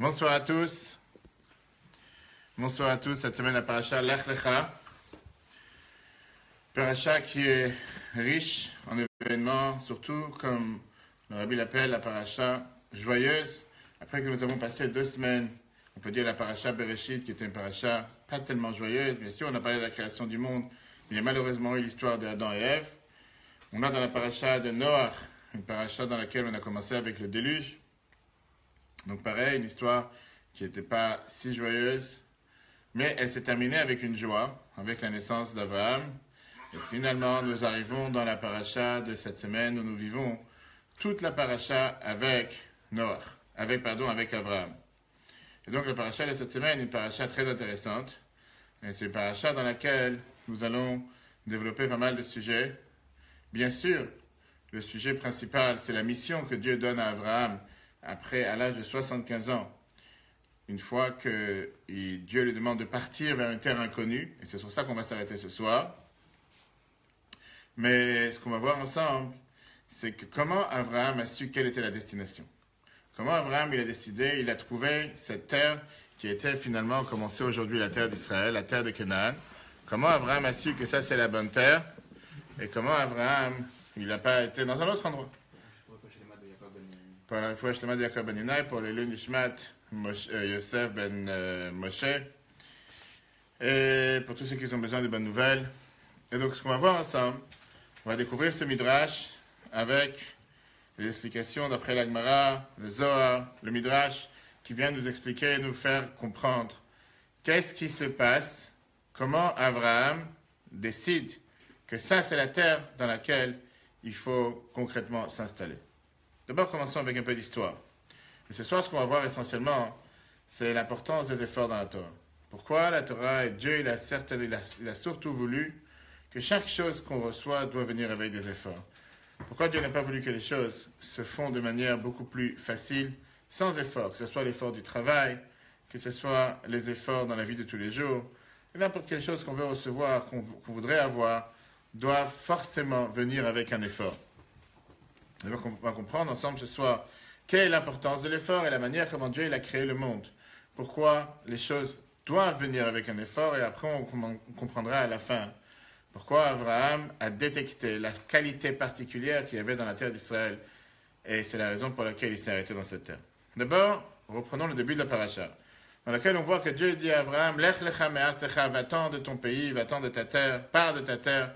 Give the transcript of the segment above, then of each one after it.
Bonsoir à tous. Bonsoir à tous. Cette semaine, la paracha Lech Lecha. Paracha qui est riche en événements, surtout comme le Rabbi l'appelle, la paracha joyeuse. Après que nous avons passé 2 semaines, on peut dire la paracha Bereshit, qui était une paracha pas tellement joyeuse. Bien sûr, on a parlé de la création du monde, mais il y a malheureusement eu l'histoire d'Adam et Ève. On a dans la paracha de Noach, une paracha dans laquelle on a commencé avec le déluge. Donc pareil, une histoire qui n'était pas si joyeuse, mais elle s'est terminée avec une joie, avec la naissance d'Abraham. Et finalement, nous arrivons dans la paracha de cette semaine où nous vivons toute la paracha avec Noach, avec Abraham. Et donc la paracha de cette semaine est une paracha très intéressante. Et c'est une paracha dans laquelle nous allons développer pas mal de sujets. Bien sûr, le sujet principal, c'est la mission que Dieu donne à Abraham après, à l'âge de 75 ans. Une fois que Dieu lui demande de partir vers une terre inconnue, et c'est sur ça qu'on va s'arrêter ce soir. Mais ce qu'on va voir ensemble, c'est que comment Abraham a su quelle était la destination. Comment Abraham il a décidé, il a trouvé cette terre qui était finalement commencée aujourd'hui la terre d'Israël, la terre de Canaan. Comment Abraham a su que ça c'est la bonne terre, et comment Abraham il n'a pas été dans un autre endroit. Pour la Refoua Shlema de Yaakov ben Yonai, pour le Nishmat Yosef ben Moshe, et pour tous ceux qui ont besoin de bonnes nouvelles. Et donc, ce qu'on va voir ensemble, on va découvrir ce Midrash avec les explications d'après l'Agmara, le Zohar, le Midrash, qui vient nous expliquer et nous faire comprendre qu'est-ce qui se passe, comment Abraham décide que ça, c'est la terre dans laquelle il faut concrètement s'installer. D'abord, commençons avec un peu d'histoire. Et ce soir, ce qu'on va voir essentiellement, c'est l'importance des efforts dans la Torah. Pourquoi la Torah et Dieu, il a surtout voulu que chaque chose qu'on reçoit doit venir avec des efforts. Pourquoi Dieu n'a pas voulu que les choses se font de manière beaucoup plus facile, sans effort, que ce soit l'effort du travail, que ce soit les efforts dans la vie de tous les jours, et n'importe quelle chose qu'on veut recevoir, qu'on voudrait avoir, doit forcément venir avec un effort. Donc on va comprendre ensemble ce soir quelle est l'importance de l'effort et la manière comment Dieu il a créé le monde. Pourquoi les choses doivent venir avec un effort et après on comprendra à la fin pourquoi Abraham a détecté la qualité particulière qu'il y avait dans la terre d'Israël. Et c'est la raison pour laquelle il s'est arrêté dans cette terre. D'abord, reprenons le début de la paracha, dans laquelle on voit que Dieu dit à Abraham, Lech lecha me'artzecha, va-t'en de ton pays, va-t'en de ta terre, pars de ta terre,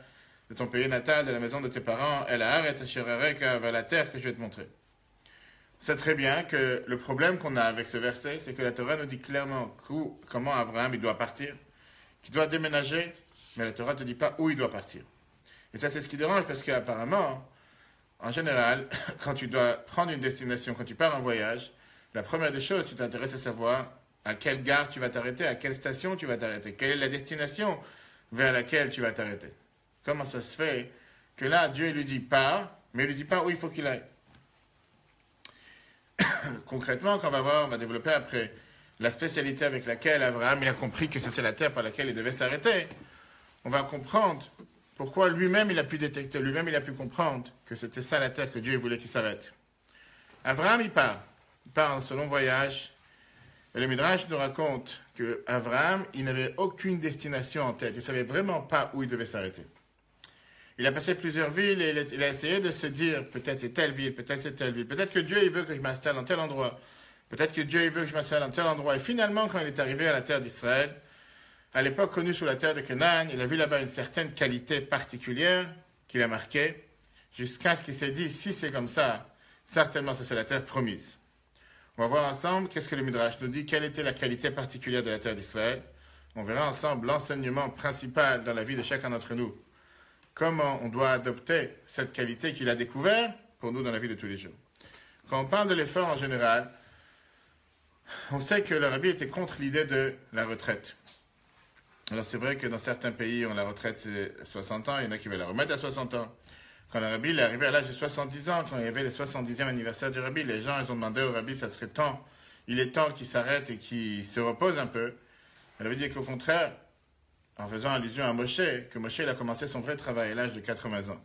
de ton pays natal, de la maison de tes parents, et la haaretz asher areka, vers la terre que je vais te montrer. C'est très bien que le problème qu'on a avec ce verset, c'est que la Torah nous dit clairement comment Abraham il doit partir, qu'il doit déménager, mais la Torah ne te dit pas où il doit partir. Et ça, c'est ce qui dérange, parce qu'apparemment, en général, quand tu dois prendre une destination, quand tu pars en voyage, la première des choses, tu t'intéresses à savoir à quelle gare tu vas t'arrêter, à quelle station tu vas t'arrêter, quelle est la destination vers laquelle tu vas t'arrêter. Comment ça se fait que là, Dieu lui dit pars, mais il lui dit pas où il faut qu'il aille. Concrètement, quand on va voir, on va développer après la spécialité avec laquelle Abraham il a compris que c'était la terre par laquelle il devait s'arrêter. On va comprendre pourquoi lui-même il a pu détecter, lui-même il a pu comprendre que c'était ça la terre que Dieu voulait qu'il s'arrête. Abraham il part en ce long voyage. Et le Midrash nous raconte que Abraham il n'avait aucune destination en tête. Il ne savait vraiment pas où il devait s'arrêter. Il a passé plusieurs villes et il a essayé de se dire, peut-être c'est telle ville, peut-être c'est telle ville, peut-être que Dieu il veut que je m'installe dans tel endroit, peut-être que Dieu il veut que je m'installe dans tel endroit. Et finalement, quand il est arrivé à la terre d'Israël, à l'époque connue sous la terre de Canaan, il a vu là-bas une certaine qualité particulière qu'il a marquée, jusqu'à ce qu'il s'est dit, si c'est comme ça, certainement ça c'est la terre promise. On va voir ensemble qu'est-ce que le Midrash nous dit, quelle était la qualité particulière de la terre d'Israël. On verra ensemble l'enseignement principal dans la vie de chacun d'entre nous. Comment on doit adopter cette qualité qu'il a découverte pour nous dans la vie de tous les jours. Quand on parle de l'effort en général, on sait que le Rabbi était contre l'idée de la retraite. Alors c'est vrai que dans certains pays, la retraite c'est 60 ans, il y en a qui veulent la remettre à 60 ans. Quand le Rabbi est arrivé à l'âge de 70 ans, quand il y avait le 70e anniversaire du Rabbi, les gens ils ont demandé au Rabbi, ça serait temps, il est temps qu'il s'arrête et qu'il se repose un peu. Le Rabbi dit qu'au contraire, en faisant allusion à Moshe, que Moshe il a commencé son vrai travail à l'âge de 80 ans.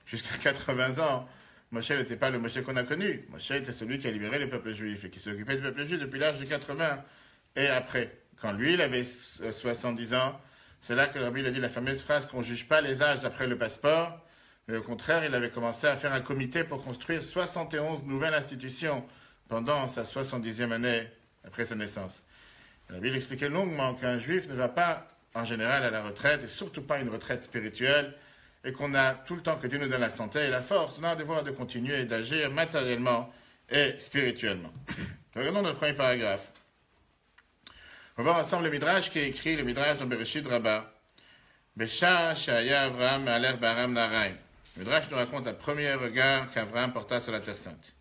Jusqu'à 80 ans, Moshe n'était pas le Moshe qu'on a connu. Moshe était celui qui a libéré le peuple juif et qui s'occupait du peuple juif depuis l'âge de 80 et après. Quand lui, il avait 70 ans, c'est là que le Rabbi a dit la fameuse phrase qu'on ne juge pas les âges d'après le passeport, mais au contraire, il avait commencé à faire un comité pour construire 71 nouvelles institutions pendant sa 70e année après sa naissance. La Bible expliquait longuement qu'un juif ne va pas, en général, à la retraite, et surtout pas une retraite spirituelle, et qu'on a tout le temps que Dieu nous donne la santé et la force, on a le devoir de continuer et d'agir matériellement et spirituellement. Regardons notre premier paragraphe. On va voir ensemble le Midrash qui est écrit, le Midrash dans Bereshit Rabbah. Besha Shaya Avraham Aler Baram Naraim. Le Midrash nous raconte le premier regard qu'Avraham porta sur la Terre Sainte.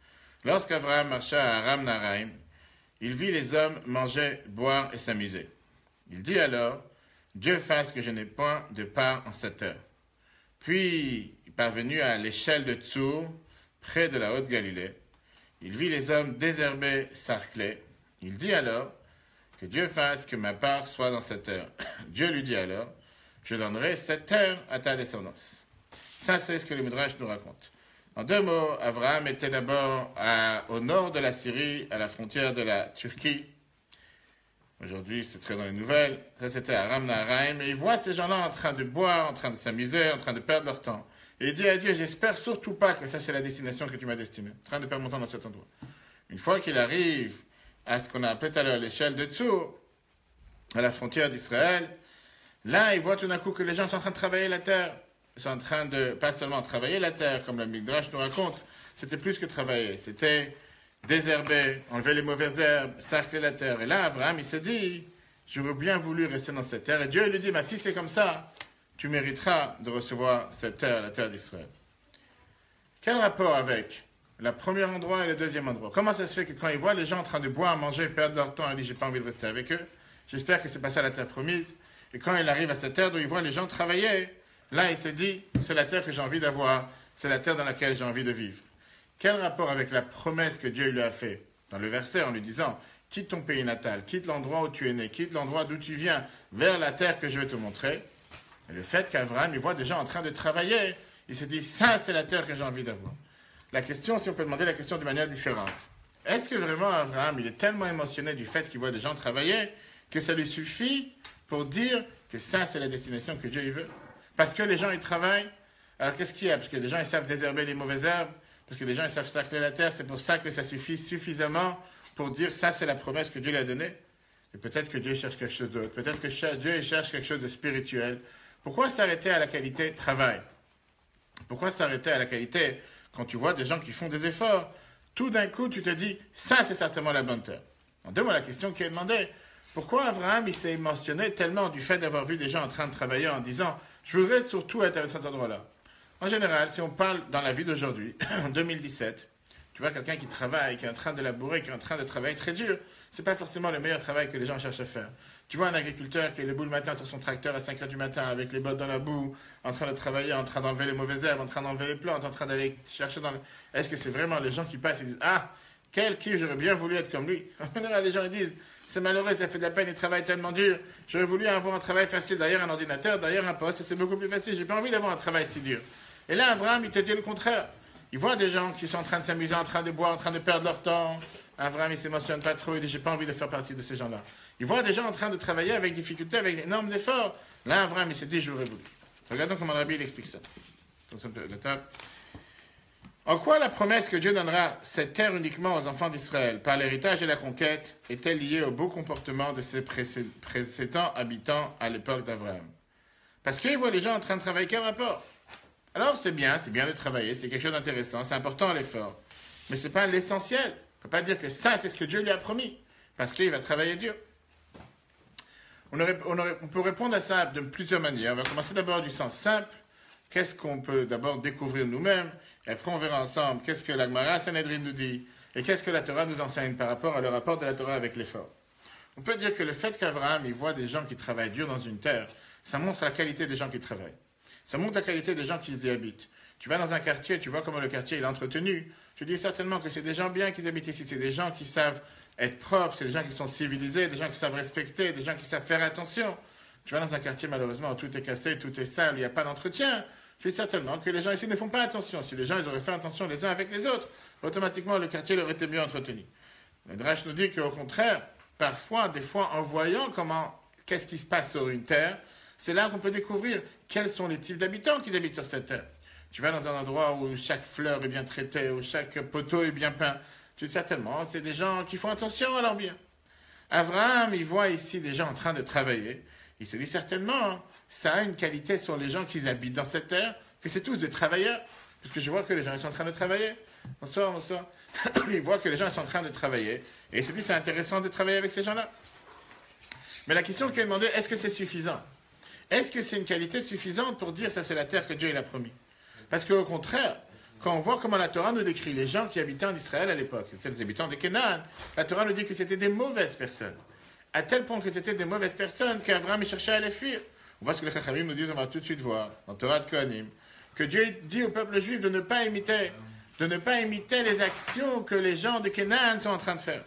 Lorsqu'Avraham marcha à Aram Naraim, il vit les hommes manger, boire et s'amuser. Il dit alors, Dieu fasse que je n'ai point de part en cette heure. Puis, parvenu à l'échelle de Tsour, près de la Haute-Galilée, il vit les hommes désherbés, sarclés. Il dit alors, que Dieu fasse que ma part soit dans cette heure. Dieu lui dit alors, je donnerai cette terre à ta descendance. Ça, c'est ce que le Midrash nous raconte. En deux mots, Avraham était d'abord au nord de la Syrie, à la frontière de la Turquie. Aujourd'hui, c'est très dans les nouvelles. Ça, c'était à Aram Naharaim. Et il voit ces gens-là en train de boire, en train de s'amuser, en train de perdre leur temps. Et il dit à Dieu, j'espère surtout pas que ça, c'est la destination que tu m'as destinée. En train de perdre mon temps dans cet endroit. Une fois qu'il arrive à ce qu'on a appelé tout à l'heure l'échelle de Tsour, à la frontière d'Israël, là, il voit tout d'un coup que les gens sont en train de travailler la terre. Ils sont en train de, pas seulement travailler la terre, comme le Midrash nous raconte, c'était plus que travailler. C'était désherber, enlever les mauvaises herbes, sarcler la terre. Et là, Avraham, il se dit, j'aurais bien voulu rester dans cette terre. Et Dieu lui dit, si c'est comme ça, tu mériteras de recevoir cette terre, la terre d'Israël. Quel rapport avec le premier endroit et le deuxième endroit? Comment ça se fait que quand il voit les gens en train de boire, manger, perdre leur temps, il dit, j'ai pas envie de rester avec eux. J'espère que c'est pas ça la terre promise. Et quand il arrive à cette terre où il voit les gens travailler, là, il se dit, c'est la terre que j'ai envie d'avoir, c'est la terre dans laquelle j'ai envie de vivre. Quel rapport avec la promesse que Dieu lui a fait dans le verset en lui disant, quitte ton pays natal, quitte l'endroit où tu es né, quitte l'endroit d'où tu viens, vers la terre que je vais te montrer. Et le fait qu'Avraham, il voit des gens en train de travailler, il se dit, ça, c'est la terre que j'ai envie d'avoir. La question, si on peut demander la question de manière différente, est-ce que vraiment Avraham, il est tellement émotionné du fait qu'il voit des gens travailler, que ça lui suffit pour dire que ça, c'est la destination que Dieu y veut? Parce que les gens, ils travaillent. Alors, qu'est-ce qu'il y a? Parce que les gens, ils savent désherber les mauvaises herbes. Parce que les gens, ils savent sarcler la terre. C'est pour ça que ça suffit suffisamment pour dire ça, c'est la promesse que Dieu lui a donnée. Et peut-être que Dieu cherche quelque chose d'autre. Peut-être que Dieu cherche quelque chose de spirituel. Pourquoi s'arrêter à la qualité travail? Pourquoi s'arrêter à la qualité quand tu vois des gens qui font des efforts? Tout d'un coup, tu te dis, ça, c'est certainement la bonne terre. En deux mots, la question qui est demandée, pourquoi Avraham, il s'est émotionné tellement du fait d'avoir vu des gens en train de travailler en disant, je voudrais surtout être à cet endroit-là? En général, si on parle dans la vie d'aujourd'hui, en 2017, tu vois quelqu'un qui travaille, qui est en train de labourer, qui est en train de travailler très dur, c'est pas forcément le meilleur travail que les gens cherchent à faire. Tu vois un agriculteur qui est debout le matin sur son tracteur à 5 heures du matin, avec les bottes dans la boue, en train de travailler, en train d'enlever les mauvaises herbes, en train d'enlever les plantes, en train d'aller chercher dans le... Est-ce que c'est vraiment les gens qui passent et disent, ah, qui j'aurais bien voulu être comme lui? En général, les gens ils disent, c'est malheureux, ça fait de la peine, il travaille tellement dur. J'aurais voulu avoir un travail facile derrière un ordinateur, derrière un poste, et c'est beaucoup plus facile. J'ai pas envie d'avoir un travail si dur. Et là, Avraham, il te dit le contraire. Il voit des gens qui sont en train de s'amuser, en train de boire, en train de perdre leur temps. Avraham, il s'émotionne pas trop, il dit, j'ai pas envie de faire partie de ces gens-là. Il voit des gens en train de travailler avec difficulté, avec énorme effort. Là, Avraham, il se dit, j'aurais voulu. Regardons comment le Rabbi il explique ça. Attention, la table. En quoi la promesse que Dieu donnera cette terre uniquement aux enfants d'Israël par l'héritage et la conquête est-elle liée au beau comportement de ses précédents habitants à l'époque d'Avraham? Parce qu'il voit les gens en train de travailler, quel rapport? Alors c'est bien de travailler, c'est quelque chose d'intéressant, c'est important l'effort. Mais ce n'est pas l'essentiel. On ne peut pas dire que ça, c'est ce que Dieu lui a promis, parce qu'il va travailler dur. On peut répondre à ça de plusieurs manières. On va commencer d'abord du sens simple. Qu'est-ce qu'on peut d'abord découvrir nous-mêmes? Et après, on verra ensemble qu'est-ce que la Gemara Sanhedrin nous dit et qu'est-ce que la Torah nous enseigne par rapport à le rapport de la Torah avec l'effort. On peut dire que le fait qu'Avraham il voit des gens qui travaillent dur dans une terre, ça montre la qualité des gens qui travaillent. Ça montre la qualité des gens qui y habitent. Tu vas dans un quartier, tu vois comment le quartier est entretenu. Tu dis certainement que c'est des gens bien qui habitent ici. C'est des gens qui savent être propres, c'est des gens qui sont civilisés, des gens qui savent respecter, des gens qui savent faire attention. Tu vas dans un quartier malheureusement où tout est cassé, tout est sale, il n'y a pas d'entretien. puis certainement que les gens ici ne font pas attention. Si les gens ils auraient fait attention les uns avec les autres, automatiquement le quartier aurait été mieux entretenu. Le Midrash nous dit qu'au contraire, parfois, des fois, en voyant qu'est-ce qui se passe sur une terre, c'est là qu'on peut découvrir quels sont les types d'habitants qui habitent sur cette terre. Tu vas dans un endroit où chaque fleur est bien traitée, où chaque poteau est bien peint, tu dis certainement, c'est des gens qui font attention à leur bien. Abraham, il voit ici des gens en train de travailler. Il se dit certainement, ça a une qualité sur les gens qui habitent dans cette terre, que c'est tous des travailleurs, parce que je vois que les gens ils sont en train de travailler. Bonsoir, bonsoir. Il voit que les gens sont en train de travailler, et il se dit c'est intéressant de travailler avec ces gens-là. Mais la question qui est demandée, est-ce que c'est suffisant? Est-ce que c'est une qualité suffisante pour dire ça c'est la terre que Dieu il a promis? Parce qu'au contraire, quand on voit comment la Torah nous décrit les gens qui habitaient en Israël à l'époque, c'était les habitants de Canaan, la Torah nous dit que c'était des mauvaises personnes. À tel point que c'était des mauvaises personnes qu'Abraham cherchait à les fuir. On voit ce que les Chachamim nous disent, on va tout de suite voir, dans Torah de Kohanim, que Dieu dit au peuple juif de ne pas imiter les actions que les gens de Canaan sont en train de faire.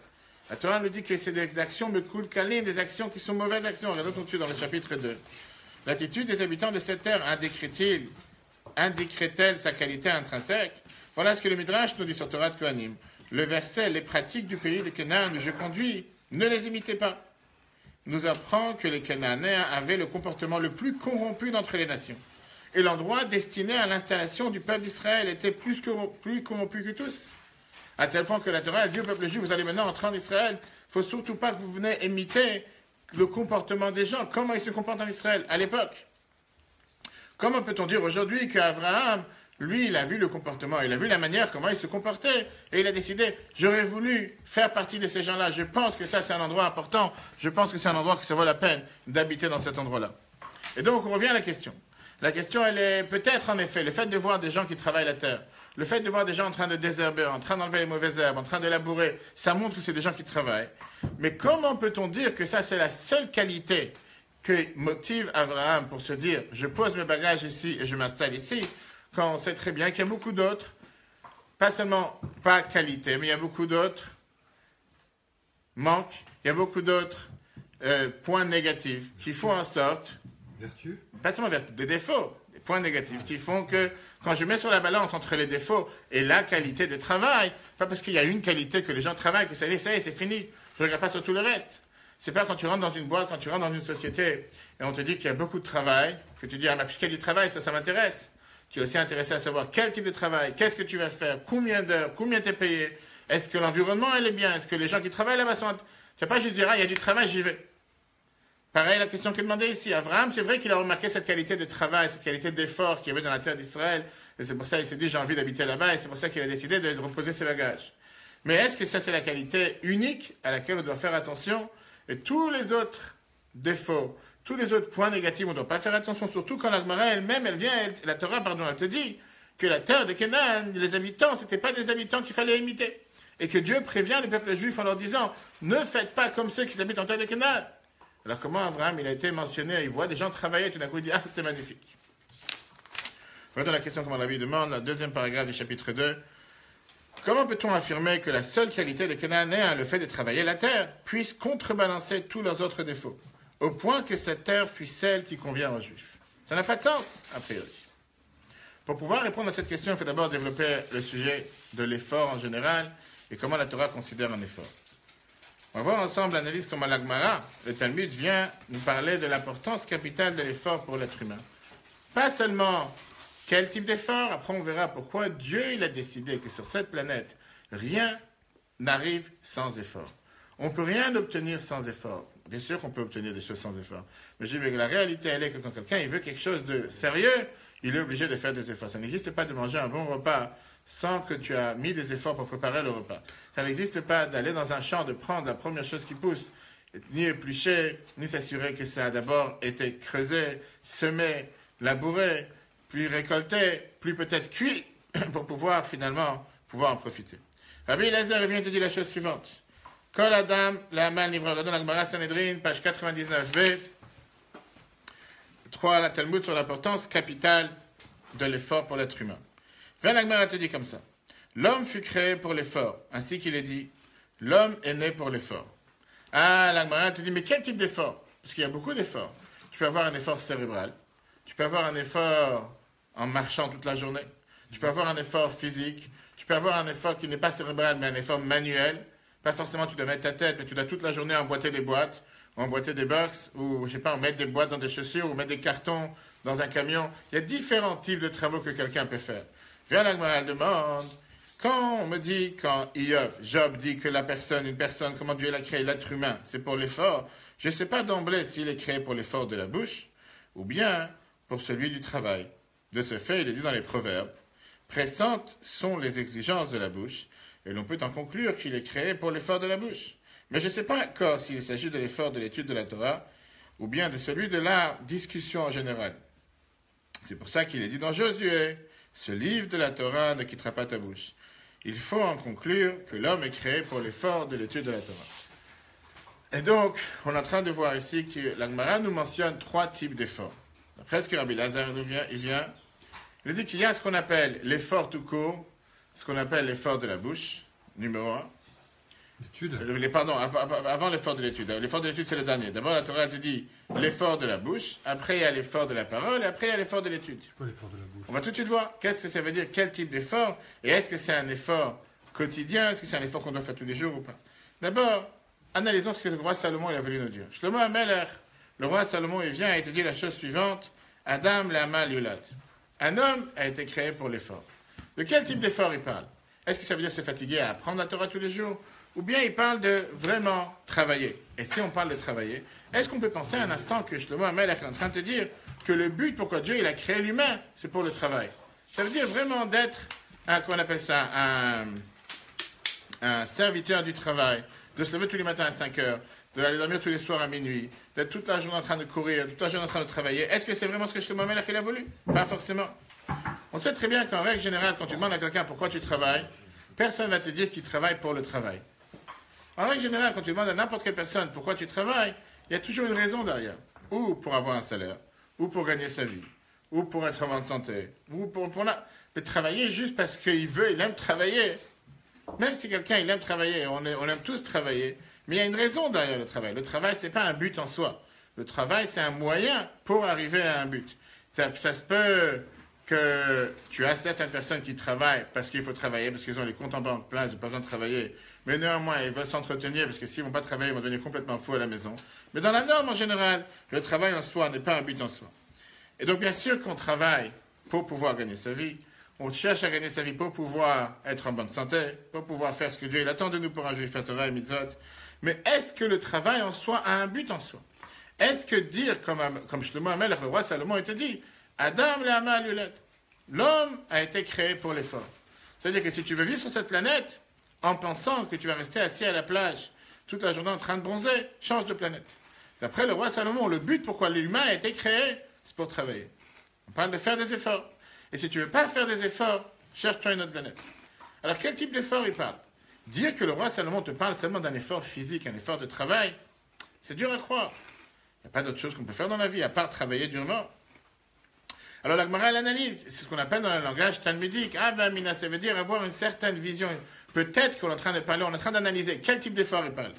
La Torah nous dit que c'est des actions mekul kalim, des actions qui sont mauvaises actions. Regardons tout de suite dans le chapitre 2. L'attitude des habitants de cette terre indiquerait-elle sa qualité intrinsèque? Voilà ce que le Midrash nous dit sur Torah de Kohanim. Le verset, les pratiques du pays de Canaan où je conduis, ne les imitez pas. Nous apprend que les Cananéens avaient le comportement le plus corrompu d'entre les nations. Et l'endroit destiné à l'installation du peuple d'Israël était plus corrompu que tous. À tel point que la Torah a dit au peuple juif, vous allez maintenant entrer en Israël, il ne faut surtout pas que vous venez imiter le comportement des gens, comment ils se comportent en Israël à l'époque. Comment peut-on dire aujourd'hui qu'Abraham, lui, il a vu le comportement, il a vu la manière comment il se comportait, et il a décidé, j'aurais voulu faire partie de ces gens-là, je pense que ça c'est un endroit important, je pense que c'est un endroit que ça vaut la peine d'habiter dans cet endroit-là. Et donc on revient à la question. La question, elle est peut-être en effet, le fait de voir des gens qui travaillent la terre, le fait de voir des gens en train de désherber, en train d'enlever les mauvaises herbes, en train de labourer, ça montre que c'est des gens qui travaillent. Mais comment peut-on dire que ça c'est la seule qualité que motive Abraham pour se dire « je pose mes bagages ici et je m'installe ici », quand on sait très bien qu'il y a beaucoup d'autres, pas seulement pas qualité, mais il y a beaucoup d'autres manques, il y a beaucoup d'autres points négatifs qui font en sorte, vertu, pas seulement vertu, des défauts, des points négatifs qui font que quand je mets sur la balance entre les défauts et la qualité de travail, pas parce qu'il y a une qualité que les gens travaillent, que ça y est, c'est fini, je ne regarde pas sur tout le reste. C'est pas quand tu rentres dans une boîte, quand tu rentres dans une société et on te dit qu'il y a beaucoup de travail, que tu dis, ah, mais puisqu'il y a du travail, ça m'intéresse. Tu es aussi intéressé à savoir quel type de travail, qu'est-ce que tu vas faire, combien d'heures, combien tu es payé, est-ce que l'environnement elle est bien, est-ce que les gens qui travaillent là-bas sont... Tu vas pas juste dire, ah, il y a du travail, j'y vais. Pareil, la question qui est demandée ici. Abraham, c'est vrai qu'il a remarqué cette qualité de travail, cette qualité d'effort qu'il y avait dans la terre d'Israël, et c'est pour ça qu'il s'est dit, j'ai envie d'habiter là-bas, et c'est pour ça qu'il a décidé de reposer ses bagages. Mais est-ce que ça, c'est la qualité unique à laquelle on doit faire attention? Et tous les autres défauts, tous les autres points négatifs, on ne doit pas faire attention, surtout quand la Gemara elle-même, la Torah, elle te dit que la terre de Canaan, les habitants, ce n'étaient pas des habitants qu'il fallait imiter. Et que Dieu prévient les peuples juifs en leur disant, ne faites pas comme ceux qui habitent en terre de Canaan. Alors comment Abraham, il a été mentionné, il voit des gens travailler, tout d'un coup il dit, ah, c'est magnifique. Voilà la question comme Rabbi demande, la deuxième paragraphe du chapitre 2. Comment peut-on affirmer que la seule qualité des Cananéens, le fait de travailler la terre, puisse contrebalancer tous leurs autres défauts, au point que cette terre fût celle qui convient aux Juifs? Ça n'a pas de sens, a priori. Pour pouvoir répondre à cette question, il faut d'abord développer le sujet de l'effort en général et comment la Torah considère un effort. On va voir ensemble l'analyse comment la Gemara, le Talmud, vient nous parler de l'importance capitale de l'effort pour l'être humain. Pas seulement quel type d'effort, après on verra pourquoi Dieu il a décidé que sur cette planète, rien n'arrive sans effort. On ne peut rien obtenir sans effort. Bien sûr qu'on peut obtenir des choses sans effort. Mais je dis que la réalité, elle est que quand quelqu'un il veut quelque chose de sérieux, il est obligé de faire des efforts. Ça n'existe pas de manger un bon repas sans que tu aies mis des efforts pour préparer le repas. Ça n'existe pas d'aller dans un champ, de prendre la première chose qui pousse, ni éplucher, ni s'assurer que ça a d'abord été creusé, semé, labouré, puis récolté, puis peut-être cuit, pour pouvoir finalement en profiter. Rabbi Eliezer vient te dire la chose suivante. Kol Adam, la Amal Nivra, dans la Gemara Sanhedrin, page 99b, 3, la Talmud sur l'importance capitale de l'effort pour l'être humain. La Gemara te dit comme ça. L'homme fut créé pour l'effort, ainsi qu'il est dit, l'homme est né pour l'effort. Ah, la Gemara te dit, mais quel type d'effort? Parce qu'il y a beaucoup d'efforts. Tu peux avoir un effort cérébral, tu peux avoir un effort en marchant toute la journée. Tu peux avoir un effort physique. Tu peux avoir un effort qui n'est pas cérébral, mais un effort manuel. Pas forcément tu dois mettre ta tête, mais tu dois toute la journée emboîter des boîtes, ou emboîter des box, ou je sais pas, mettre des boîtes dans des chaussures, ou mettre des cartons dans un camion. Il y a différents types de travaux que quelqu'un peut faire. Viens la Gemara, elle demande, quand on me dit, quand Job dit que une personne, comment Dieu l'a créé, l'être humain, c'est pour l'effort, je ne sais pas d'emblée s'il est créé pour l'effort de la bouche, ou bien pour celui du travail. De ce fait, il est dit dans les Proverbes, pressantes sont les exigences de la bouche, et l'on peut en conclure qu'il est créé pour l'effort de la bouche. Mais je ne sais pas encore s'il s'agit de l'effort de l'étude de la Torah, ou bien de celui de la discussion en général. C'est pour ça qu'il est dit dans Josué, ce livre de la Torah ne quittera pas ta bouche. Il faut en conclure que l'homme est créé pour l'effort de l'étude de la Torah. Et donc, on est en train de voir ici que la Gemara nous mentionne 3 types d'efforts. D'après ce que Rabbi Lazar il dit qu'il y a ce qu'on appelle l'effort tout court, ce qu'on appelle l'effort de la bouche, numéro 1. L'étude. Pardon, avant l'effort de l'étude. L'effort de l'étude, c'est le dernier. D'abord, la Torah te dit l'effort de la bouche, après il y a l'effort de la parole, et après il y a l'effort de l'étude. C'est quoi l'effort de la bouche? On va tout de suite voir qu'est-ce que ça veut dire, quel type d'effort, et est-ce que c'est un effort quotidien, est-ce que c'est un effort qu'on doit faire tous les jours ou pas. D'abord, analysons ce que le roi Salomon il a voulu nous dire. Shlomo HaMelech, le roi Salomon, il vient et te dit la chose suivante, Adam Lama Yulad. Un homme a été créé pour l'effort. De quel type d'effort il parle? Est-ce que ça veut dire se fatiguer à apprendre la Torah tous les jours? Ou bien il parle de vraiment travailler. Et si on parle de travailler, est-ce qu'on peut penser un instant que Shlomo HaMelech est en train de te dire que le but pourquoi Dieu il a créé l'humain, c'est pour le travail? Ça veut dire vraiment d'être, comment on appelle ça, un serviteur du travail, de se lever tous les matins à 5 heures, d'aller dormir tous les soirs à minuit, d'être toute la journée en train de courir, toute la journée en train de travailler. Est-ce que c'est vraiment ce que Shlomo HaMelech il a voulu? Pas forcément. On sait très bien qu'en règle générale, quand tu demandes à quelqu'un pourquoi tu travailles, personne ne va te dire qu'il travaille pour le travail. En règle générale, quand tu demandes à n'importe quelle personne pourquoi tu travailles, il y a toujours une raison derrière. Ou pour avoir un salaire, ou pour gagner sa vie, ou pour être en bonne santé, ou pour mais travailler juste parce qu'il veut, il aime travailler. Même si quelqu'un il aime travailler, on aime tous travailler, mais il y a une raison derrière le travail. Le travail, c'est pas un but en soi. Le travail, c'est un moyen pour arriver à un but. Ça se peut que tu as certaines personnes qui travaillent parce qu'il faut travailler, parce qu'ils ont les comptes en banque pleins, ils n'ont pas besoin de travailler. Mais néanmoins, ils veulent s'entretenir parce que s'ils ne vont pas travailler, ils vont devenir complètement fous à la maison. Mais dans la norme, en général, le travail en soi n'est pas un but en soi. Et donc, bien sûr qu'on travaille pour pouvoir gagner sa vie. On cherche à gagner sa vie pour pouvoir être en bonne santé, pour pouvoir faire ce que Dieu il attend de nous pour un juif, faire Torah et mitzvot. Mais est-ce que le travail en soi a un but en soi? Est-ce que dire, comme Shlomo HaMelech, le roi Salomon, il te dit, Adam Lama Yulad, l'homme a été créé pour l'effort. C'est-à-dire que si tu veux vivre sur cette planète, en pensant que tu vas rester assis à la plage toute la journée en train de bronzer, change de planète. D'après le roi Salomon, le but pourquoi l'humain a été créé, c'est pour travailler. On parle de faire des efforts. Et si tu ne veux pas faire des efforts, cherche-toi une autre planète. Alors quel type d'effort il parle? Dire que le roi Salomon te parle seulement d'un effort physique, un effort de travail, c'est dur à croire. Il n'y a pas d'autre chose qu'on peut faire dans la vie à part travailler durement. Alors la Gemara l'analyse, c'est ce qu'on appelle dans le langage talmudique. Avamina, ça veut dire avoir une certaine vision. Peut-être qu'on est en train de parler, on est en train d'analyser quel type d'effort il parle.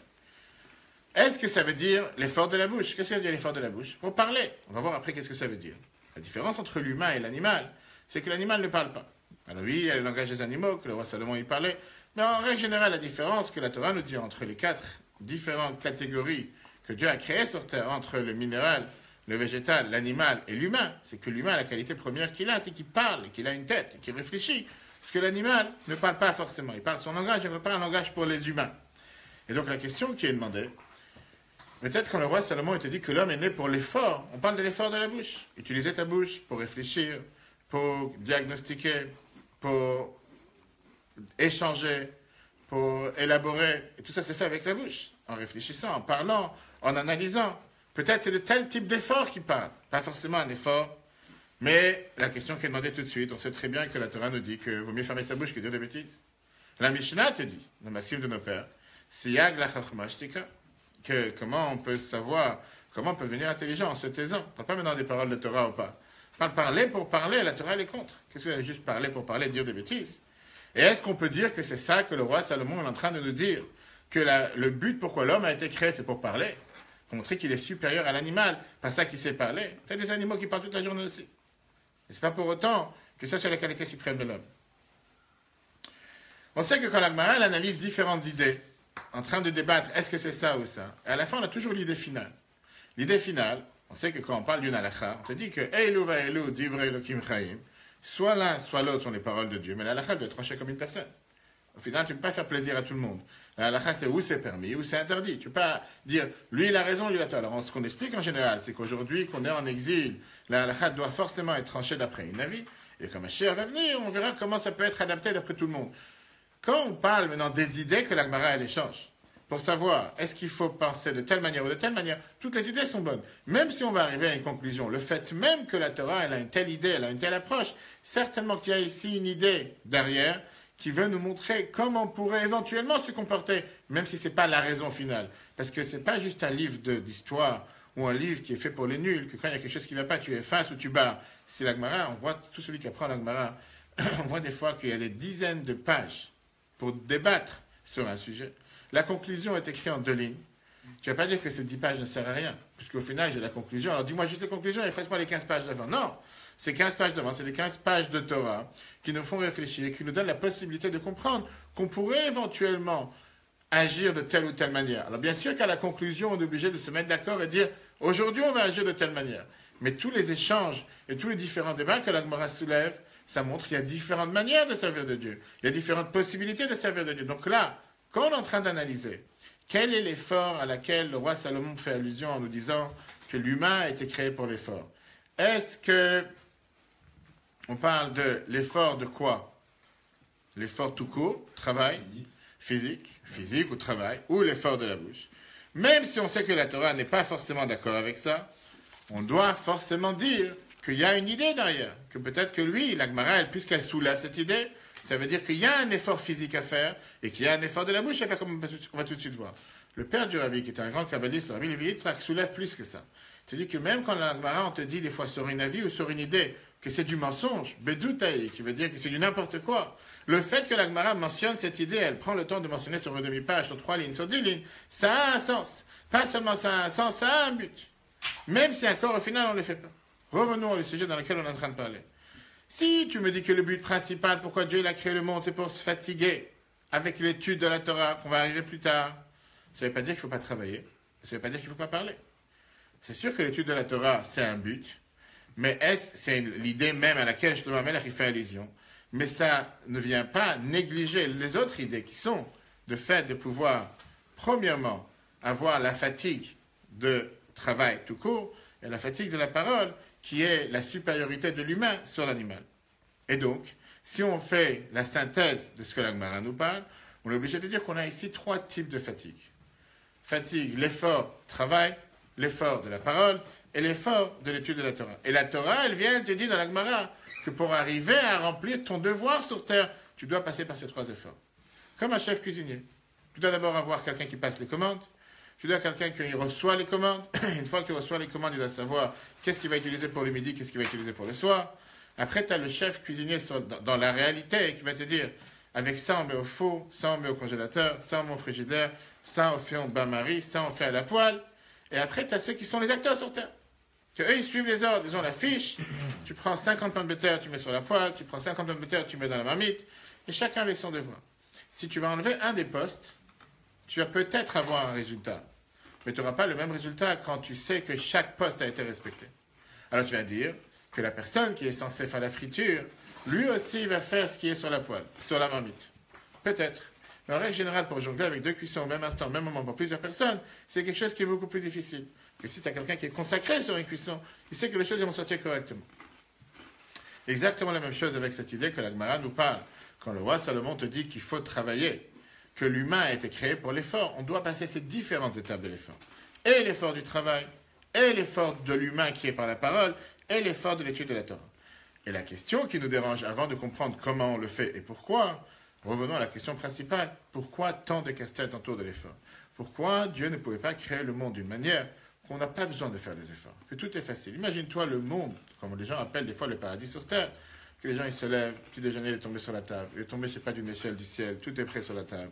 Est-ce que ça veut dire l'effort de la bouche? Qu'est-ce que ça veut dire l'effort de la bouche? Pour parler. On va voir après qu'est-ce que ça veut dire. La différence entre l'humain et l'animal, c'est que l'animal ne parle pas. Alors oui, il y a le langage des animaux, que le roi Salomon y parlait, mais en règle générale, la différence que la Torah nous dit entre les 4 différentes catégories que Dieu a créées sur Terre, entre le minéral, le végétal, l'animal et l'humain, c'est que l'humain, la qualité première qu'il a, c'est qu'il parle, qu'il a une tête, qu'il réfléchit. Parce que l'animal ne parle pas forcément. Il parle son langage, il ne parle pas un langage pour les humains. Et donc la question qui est demandée, peut-être quand le roi Salomon était dit que l'homme est né pour l'effort, on parle de l'effort de la bouche. Utiliser ta bouche pour réfléchir, pour diagnostiquer, pour échanger, pour élaborer. Et tout ça c'est fait avec la bouche, en réfléchissant, en parlant, en analysant. Peut-être c'est de tel type d'effort qu'il parle. Pas forcément un effort, mais la question qui est demandée tout de suite, on sait très bien que la Torah nous dit qu'il vaut mieux fermer sa bouche que dire des bêtises. La Mishnah te dit, la maxime de nos pères, Siyag la chachma shtika, que comment on peut savoir, comment on peut devenir intelligent en se taisant. On ne parle pas maintenant des paroles de Torah ou pas. On parle parler pour parler, la Torah elle est contre. Qu'est-ce que juste parler pour parler, dire des bêtises? Et est-ce qu'on peut dire que c'est ça que le roi Salomon est en train de nous dire? Que le but pourquoi l'homme a été créé, c'est pour parler? Pour montrer qu'il est supérieur à l'animal, pas ça qu'il sait parler. Il y a des animaux qui parlent toute la journée aussi. Et ce n'est pas pour autant que ça, c'est la qualité suprême de l'homme. On sait que quand la Gemara analyse différentes idées, en train de débattre, est-ce que c'est ça ou ça, et à la fin, on a toujours l'idée finale. L'idée finale, on sait que quand on parle d'une halakha, on te dit que Eilu va Eilu divrei Elokim chaim, soit l'un, soit l'autre sont les paroles de Dieu, mais la halakha doit être tranchée comme une personne. Au final, tu ne peux pas faire plaisir à tout le monde. La halakha, c'est où c'est permis, où c'est interdit. Tu ne peux pas dire, lui, il a raison, lui, il a tort. Alors, ce qu'on explique en général, c'est qu'aujourd'hui, qu'on est en exil, la halakha doit forcément être tranchée d'après une avis. Et comme Mashiach va venir, on verra comment ça peut être adapté d'après tout le monde. Quand on parle maintenant des idées que la Gemara, elle échange, pour savoir, est-ce qu'il faut penser de telle manière ou de telle manière, toutes les idées sont bonnes. Même si on va arriver à une conclusion, le fait même que la Torah, elle a une telle idée, elle a une telle approche, certainement qu'il y a ici une idée derrière qui veut nous montrer comment on pourrait éventuellement se comporter, même si ce n'est pas la raison finale. Parce que ce n'est pas juste un livre d'histoire ou un livre qui est fait pour les nuls, que quand il y a quelque chose qui ne va pas, tu effaces ou tu barres. C'est la Gemara, on voit tout celui qui apprend la Gemara, on voit des fois qu'il y a des dizaines de pages pour débattre sur un sujet. La conclusion est écrite en 2 lignes. Tu ne vas pas dire que ces 10 pages ne servent à rien, puisqu'au final, j'ai la conclusion. Alors dis-moi juste la conclusion et efface-moi les 15 pages d'avant. Non, ces 15 pages d'avant, c'est les 15 pages de Torah qui nous font réfléchir, qui nous donnent la possibilité de comprendre qu'on pourrait éventuellement agir de telle ou telle manière. Alors bien sûr qu'à la conclusion, on est obligé de se mettre d'accord et dire aujourd'hui, on va agir de telle manière. Mais tous les échanges et tous les différents débats que la Gemara soulève, ça montre qu'il y a différentes manières de servir de Dieu. Il y a différentes possibilités de servir de Dieu. Donc là, quand on est en train d'analyser quel est l'effort à laquelle le roi Salomon fait allusion en nous disant que l'humain a été créé pour l'effort, est-ce que on parle de l'effort de quoi? L'effort tout court, travail, physique ou travail, ou l'effort de la bouche. Même si on sait que la Torah n'est pas forcément d'accord avec ça, on doit forcément dire qu'il y a une idée derrière, que peut-être que lui, la Gemara, puisqu'elle soulève cette idée, ça veut dire qu'il y a un effort physique à faire et qu'il y a un effort de la bouche à faire, comme on va tout de suite voir. Le père du Rabbi, qui est un grand kabbaliste, le Rabbi Levi Yitzhak, soulève plus que ça. C'est-à-dire que même quand la Gemara, on te dit des fois sur une avis ou sur une idée que c'est du mensonge, bedoutaï, qui veut dire que c'est du n'importe quoi, le fait que la Gemara mentionne cette idée, elle prend le temps de mentionner sur une demi-page, sur 3 lignes, sur 10 lignes, ça a un sens. Pas seulement ça a un sens, ça a un but. Même si encore au final on ne le fait pas. Revenons au sujet dans lequel on est en train de parler. Si tu me dis que le but principal, pourquoi Dieu il a créé le monde, c'est pour se fatiguer avec l'étude de la Torah, qu'on va arriver plus tard, ça ne veut pas dire qu'il ne faut pas travailler, ça ne veut pas dire qu'il ne faut pas parler. C'est sûr que l'étude de la Torah, c'est un but, mais c'est l'idée même à laquelle Shlomo Amelech fait allusion, mais ça ne vient pas négliger les autres idées qui sont de fait de pouvoir, premièrement, avoir la fatigue de travail tout court, et la fatigue de la parole, qui est la supériorité de l'humain sur l'animal. Et donc, si on fait la synthèse de ce que la Gemara nous parle, on est obligé de dire qu'on a ici 3 types de fatigue. Fatigue, l'effort, travail, l'effort de la parole et l'effort de l'étude de la Torah. Et la Torah, elle vient te dire dans la Gemara que pour arriver à remplir ton devoir sur terre, tu dois passer par ces 3 efforts. Comme un chef cuisinier. Tu dois d'abord avoir quelqu'un qui passe les commandes. Tu dois quelqu'un qui reçoit les commandes. Une fois qu'il reçoit les commandes, il doit savoir qu'est-ce qu'il va utiliser pour le midi, qu'est-ce qu'il va utiliser pour le soir. Après, tu as le chef cuisinier dans la réalité qui va te dire, avec ça, on met au four, ça, on met au congélateur, ça, on met au frigidaire, ça, on fait au bain-marie, ça, on fait à la poêle. Et après, tu as ceux qui sont les acteurs sur terre. Que eux, ils suivent les ordres, ils ont la fiche. Tu prends 50 pommes de terre, tu mets sur la poêle. Tu prends 50 pommes de terre, tu mets dans la marmite. Et chacun avec son devoir. Si tu vas enlever un des postes, tu vas peut-être avoir un résultat. Mais tu n'auras pas le même résultat quand tu sais que chaque poste a été respecté. Alors tu vas dire que la personne qui est censée faire la friture, lui aussi va faire ce qui est sur la poêle, sur la marmite. Peut-être. Mais en règle générale, pour jongler avec 2 cuissons au même instant, au même moment, pour plusieurs personnes, c'est quelque chose qui est beaucoup plus difficile. Que si tu as quelqu'un qui est consacré sur une cuisson, il sait que les choses vont sortir correctement. Exactement la même chose avec cette idée que la Gemara nous parle. Quand le roi Salomon te dit qu'il faut travailler, que l'humain a été créé pour l'effort, on doit passer ces différentes étapes de l'effort. Et l'effort du travail, et l'effort de l'humain qui est par la parole, et l'effort de l'étude de la Torah. Et la question qui nous dérange avant de comprendre comment on le fait et pourquoi, revenons à la question principale. Pourquoi tant de casse-tête autour de l'effort? Pourquoi Dieu ne pouvait pas créer le monde d'une manière qu'on n'a pas besoin de faire des efforts, que tout est facile? Imagine-toi le monde, comme les gens appellent des fois le paradis sur terre, que les gens ils se lèvent, petit déjeuner il est tombé sur la table, il est tombé, je sais pas, d'une échelle du ciel, tout est prêt sur la table.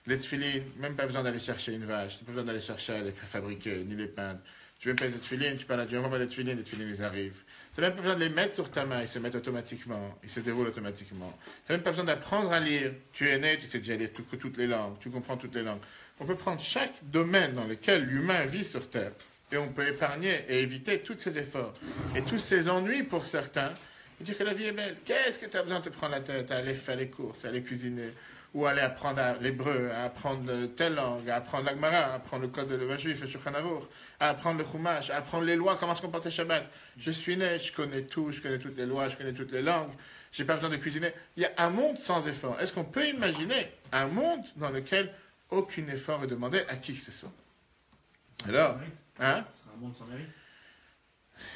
Les tefilines, même pas besoin d'aller chercher une vache, pas besoin d'aller chercher à les fabriquer, ni les peindre. Tu veux mettre des tefilines, tu parles à Dieu, envoie les tefilines ils arrivent. Tu n'as même pas besoin de les mettre sur ta main, ils se mettent automatiquement, ils se déroulent automatiquement. Tu n'as même pas besoin d'apprendre à lire. Tu es né, tu sais déjà lire toutes les langues, tu comprends toutes les langues. On peut prendre chaque domaine dans lequel l'humain vit sur Terre et on peut épargner et éviter tous ces efforts et tous ces ennuis pour certains et dire que la vie est belle. Qu'est-ce que tu as besoin de te prendre la tête à aller faire les courses, à aller cuisiner ou aller apprendre l'hébreu, à apprendre telle langue, à apprendre l'Agmara, à apprendre le code de l'Eva juif, le Shulchan Aruch, à apprendre le Chumash, à apprendre les lois, comment se comporter Shabbat. Je suis né, je connais tout, je connais toutes les lois, je connais toutes les langues, j'ai pas besoin de cuisiner. Il y a un monde sans effort. Est-ce qu'on peut imaginer un monde dans lequel aucun effort est demandé à qui que ce soit? Alors, hein? Ce sera un monde sans mérite.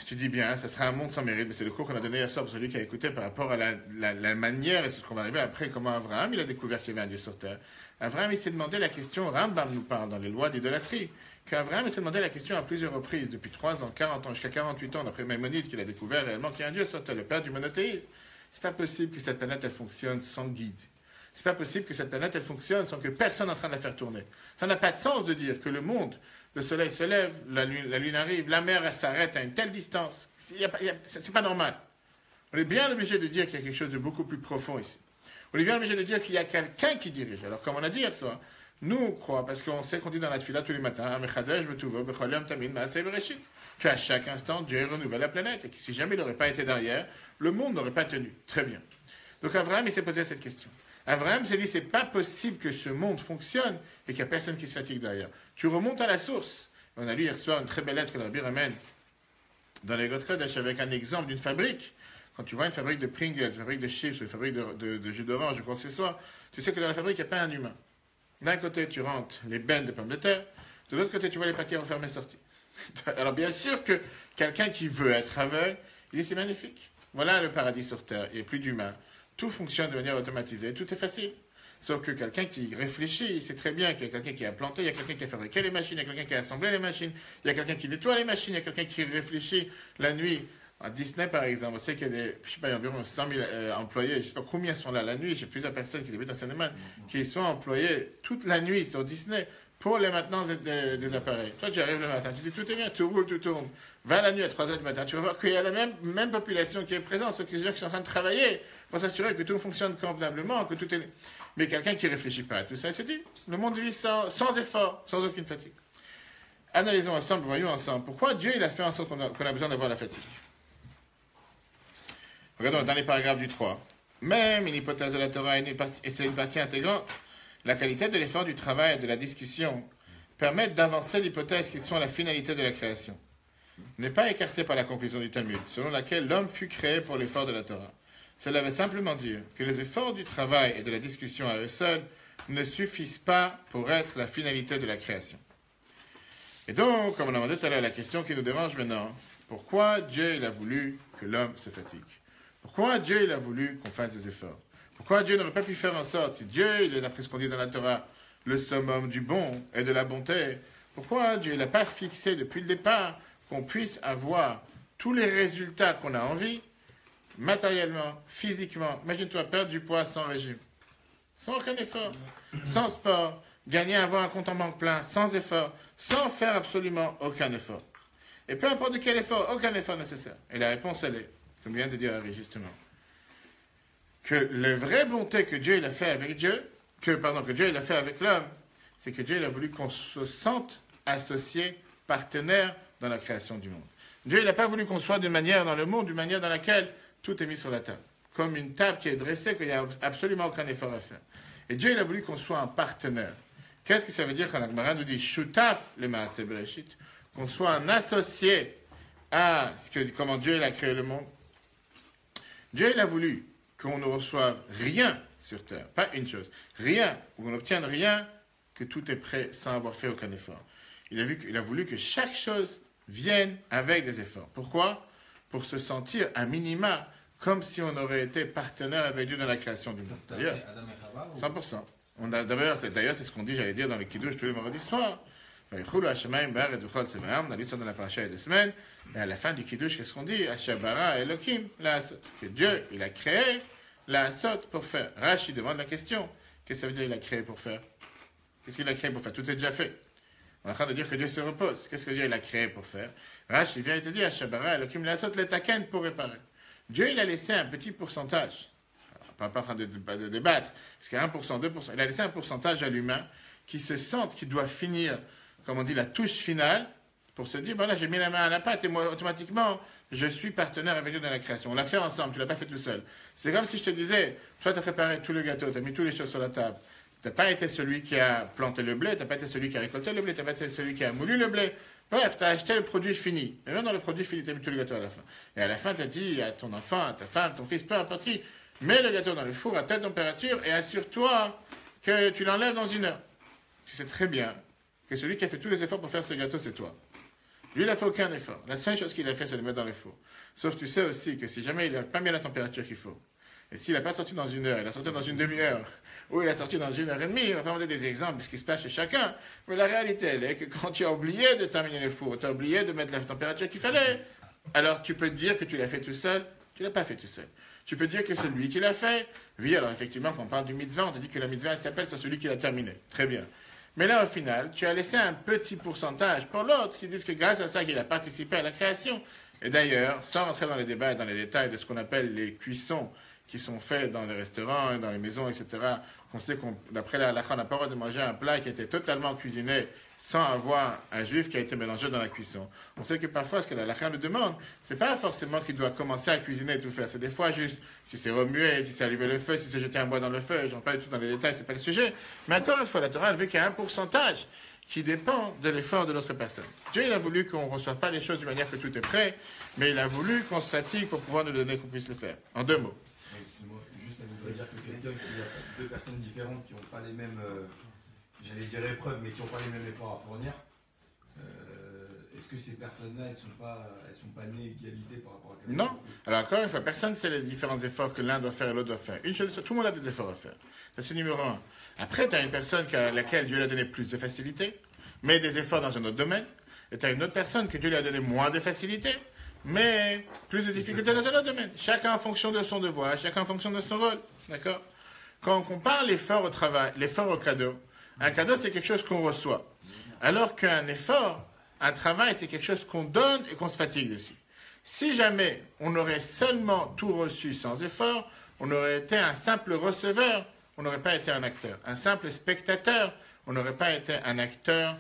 Tu dis bien, ça sera un monde sans mérite, mais c'est le cours qu'on a donné hier soir pour celui qui a écouté par rapport à la manière, et c'est ce qu'on va arriver après, comment Abraham, il a découvert qu'il y avait un Dieu sur terre. Abraham, il s'est demandé la question, Rambam nous parle dans les lois d'idolâtrie, qu'Abraham, il s'est demandé la question à plusieurs reprises, depuis 3 ans, 40 ans, jusqu'à 48 ans, d'après Maïmonide, qu'il a découvert réellement qu'il y a un Dieu sur terre, le père du monothéisme. C'est pas possible que cette planète, elle fonctionne sans guide. C'est pas possible que cette planète, elle fonctionne sans que personne n'est en train de la faire tourner. Ça n'a pas de sens de dire que le monde, le soleil se lève, la lune arrive, la mer elle s'arrête à une telle distance. C'est pas normal. On est bien obligé de dire qu'il y a quelque chose de beaucoup plus profond ici. On est bien obligé de dire qu'il y a quelqu'un qui dirige. Alors, comme on a dit hier soir, nous on croit, parce qu'on sait qu'on dit dans la tefila tous les matins, qu'à chaque instant, Dieu renouvelle la planète, et que si jamais il n'aurait pas été derrière, le monde n'aurait pas tenu. Très bien. Donc Abraham, il s'est posé cette question. Abraham s'est dit, c'est pas possible que ce monde fonctionne et qu'il n'y a personne qui se fatigue derrière. Tu remontes à la source. On a lu hier soir une très belle lettre que le Rabbi ramène dans les God Kodesh avec un exemple d'une fabrique. Quand tu vois une fabrique de Pringles, une fabrique de chips, une fabrique de jus d'orange ou quoi que ce soit, tu sais que dans la fabrique, il n'y a pas un humain. D'un côté, tu rentres les bennes de pommes de terre, de l'autre côté, tu vois les paquets refermés sortis. Alors bien sûr que quelqu'un qui veut être aveugle, il dit c'est magnifique. Voilà le paradis sur terre, il n'y a plus d'humains. Tout fonctionne de manière automatisée, tout est facile. Sauf que quelqu'un qui réfléchit, il sait très bien qu'il y a quelqu'un qui a planté, il y a quelqu'un qui a fabriqué les machines, il y a quelqu'un qui a assemblé les machines, il y a quelqu'un qui nettoie les machines, il y a quelqu'un qui réfléchit la nuit. À Disney, par exemple, on sait qu'il y a des, je sais pas, il y a environ 100 000 employés, je ne sais pas combien sont là la nuit, j'ai plusieurs personnes qui habitent en Seine-et-Marne, qui sont employés toute la nuit sur Disney pour les maintenances des appareils. Toi, tu arrives le matin, tu dis tout est bien, tout roule, tout tourne. Va la nuit à 3h du matin, tu vas voir qu'il y a la même population qui est présente, ceux qui sont en train de travailler pour s'assurer que tout fonctionne convenablement, que tout est... Mais quelqu'un qui ne réfléchit pas à tout ça, il se dit, le monde vit sans effort, sans aucune fatigue. Analysons ensemble, voyons ensemble, pourquoi Dieu il a fait en sorte qu'on a besoin d'avoir la fatigue. Regardons dans les paragraphes du 3. Même une hypothèse de la Torah, et c'est une partie intégrante, la qualité de l'effort du travail et de la discussion permettent d'avancer l'hypothèse qui sont la finalité de la création. N'est pas écartée par la conclusion du Talmud, selon laquelle l'homme fut créé pour l'effort de la Torah. Cela veut simplement dire que les efforts du travail et de la discussion à eux seuls ne suffisent pas pour être la finalité de la création. Et donc, comme on a demandé tout à l'heure, la question qui nous dérange maintenant, pourquoi Dieu il a voulu que l'homme se fatigue? Pourquoi Dieu il a voulu qu'on fasse des efforts? Pourquoi Dieu n'aurait pas pu faire en sorte, si Dieu, il est d'après ce qu'on dit dans la Torah, le summum du bon et de la bonté, pourquoi Dieu n'a pas fixé depuis le départ qu'on puisse avoir tous les résultats qu'on a envie, matériellement, physiquement? Imagine-toi perdre du poids sans régime, sans aucun effort, sans sport, gagner, avoir un compte en banque plein, sans effort, sans faire absolument aucun effort. Et peu importe de quel effort, aucun effort nécessaire. Et la réponse, elle est, comme vient de dire Harry, justement, que la vraie bonté que Dieu il a fait avec que Dieu il a fait avec l'homme, c'est que Dieu il a voulu qu'on se sente associé, partenaire dans la création du monde. Dieu il n'a pas voulu qu'on soit d'une manière dans le monde, d'une manière dans laquelle tout est mis sur la table. Comme une table qui est dressée, qu'il n'y a absolument aucun effort à faire. Et Dieu il a voulu qu'on soit un partenaire. Qu'est-ce que ça veut dire quand la Gemara nous dit Shutaf le Maaseh Bereshit, qu'on soit un associé à comment Dieu il a créé le monde? Dieu il a voulu qu'on ne reçoive rien sur terre, pas une chose, rien, ou qu'on n'obtienne rien, que tout est prêt sans avoir fait aucun effort. Il a voulu que chaque chose vienne avec des efforts. Pourquoi? Pour se sentir à minima comme si on aurait été partenaire avec Dieu dans la création du monde. D'ailleurs, 100%. D'ailleurs, c'est ce qu'on dit, j'allais dire, dans les Kiddush tous les vendredis soirs. On a lu ça dans la paracha il y a 2 semaines. Et à la fin du Kiddush, qu'est-ce qu'on dit? Ashabara Elohim, la Asot. Que Dieu, il a créé la Asot pour faire. Rashi demande la question. Qu'est-ce que ça veut dire il a créé pour faire? Qu'est-ce qu'il a créé pour faire? Tout est déjà fait. On est en train de dire que Dieu se repose. Qu'est-ce que Dieu il a créé pour faire? Rach, il vient et te dit, Shabara, Elohim lasot letaken pour réparer. Dieu, il a laissé un petit pourcentage. On n'est pas en train de débattre, parce qu'il y a 1%, 2%. Il a laissé un pourcentage à l'humain qui se sent qu'il doit finir, comme on dit, la touche finale, pour se dire, là, j'ai mis la main à la pâte et moi, automatiquement, je suis partenaire avec Dieu dans la création. On l'a fait ensemble, tu ne l'as pas fait tout seul. C'est comme si je te disais, toi, tu as préparé tout le gâteau, tu as mis toutes les choses sur la table. Tu n'as pas été celui qui a planté le blé, tu n'as pas été celui qui a récolté le blé, tu n'as pas été celui qui a moulu le blé. Bref, tu as acheté le produit fini. Et même dans le produit fini, tu as mis tout le gâteau à la fin. Et à la fin, tu as dit à ton enfant, à ta femme, ton fils, peu importe qui, mets le gâteau dans le four à telle température et assure-toi que tu l'enlèves dans 1 heure. Tu sais très bien que celui qui a fait tous les efforts pour faire ce gâteau, c'est toi. Lui, il n'a fait aucun effort. La seule chose qu'il a fait, c'est de le mettre dans le four. Sauf que tu sais aussi que si jamais il n'a pas mis la température qu'il faut, et s'il n'a pas sorti dans 1 heure, il a sorti dans une demi-heure, ou il a sorti dans 1 heure et demie, on va pas demander des exemples de ce qui se passe chez chacun. Mais la réalité, elle est que quand tu as oublié de terminer le four, tu as oublié de mettre la température qu'il fallait, alors tu peux dire que tu l'as fait tout seul, tu ne l'as pas fait tout seul. Tu peux dire que c'est lui qui l'a fait. Oui, alors effectivement, quand on parle du mitzvah, on te dit que la mitzvah, elle s'appelle sur celui qui l'a terminé. Très bien. Mais là, au final, tu as laissé un petit pourcentage pour l'autre qui disent que grâce à ça, qu'il a participé à la création. Et d'ailleurs, sans rentrer dans les débats et dans les détails de ce qu'on appelle les cuissons qui sont faits dans les restaurants, dans les maisons, etc., on sait d'après la halakha, on n'a pas le droit de manger un plat qui était totalement cuisiné sans avoir un juif qui a été mélangé dans la cuisson. On sait que parfois, ce que la halakha nous demande, c'est pas forcément qu'il doit commencer à cuisiner et tout faire. C'est des fois juste si c'est remué, si c'est allumé le feu, si c'est jeté un bois dans le feu. J'en parle du tout dans les détails, c'est pas le sujet. Mais encore une fois, la Torah, elle veut qu'il y ait un pourcentage qui dépend de l'effort de l'autre personne. Dieu, il a voulu qu'on ne reçoive pas les choses de manière que tout est prêt, mais il a voulu qu'on se fatigue pour pouvoir nous donner qu'on puisse le faire. En 2 mots. Excuse-moi, juste ça voudrait dire que quelqu'un qui a 2 personnes différentes qui n'ont pas les mêmes, j'allais dire épreuves, mais qui n'ont pas les mêmes efforts à fournir, est-ce que ces personnes-là, elles sont pas nées égalité par rapport à quelqu'un? Non. Alors encore une fois, personne ne sait les différents efforts que l'un doit faire et l'autre doit faire. Une chose, tout le monde a des efforts à faire. Ça, c'est numéro 1. Après, tu as une personne à laquelle Dieu lui a donné plus de facilité, mais des efforts dans un autre domaine. Et tu as une autre personne que Dieu lui a donné moins de facilité, mais plus de difficultés dans un autre domaine. Chacun en fonction de son devoir, chacun en fonction de son rôle. D'accord? Quand on compare l'effort au travail, l'effort au cadeau, un cadeau, c'est quelque chose qu'on reçoit. Alors qu'un effort, un travail, c'est quelque chose qu'on donne et qu'on se fatigue dessus. Si jamais on aurait seulement tout reçu sans effort, on aurait été un simple receveur, on n'aurait pas été un acteur. Un simple spectateur, on n'aurait pas été un acteur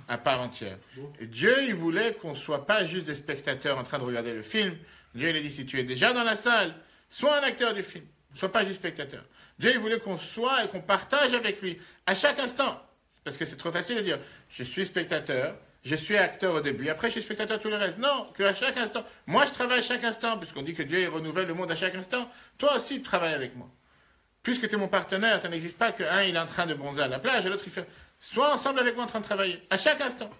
à part entière. Et Dieu, il voulait qu'on ne soit pas juste des spectateurs en train de regarder le film. Dieu, il a dit, si tu es déjà dans la salle, sois un acteur du film, ne sois pas juste spectateur. Dieu, il voulait qu'on soit et qu'on partage avec lui à chaque instant. Parce que c'est trop facile de dire, je suis spectateur, je suis acteur au début, après je suis spectateur tout le reste. Non, qu'à chaque instant. Moi, je travaille à chaque instant, puisqu'on dit que Dieu il renouvelle le monde à chaque instant. Toi aussi, tu travailles avec moi. Puisque tu es mon partenaire, ça n'existe pas qu'un, il est en train de bronzer à la plage, et l'autre, il fait, sois ensemble avec moi en train de travailler, à chaque instant.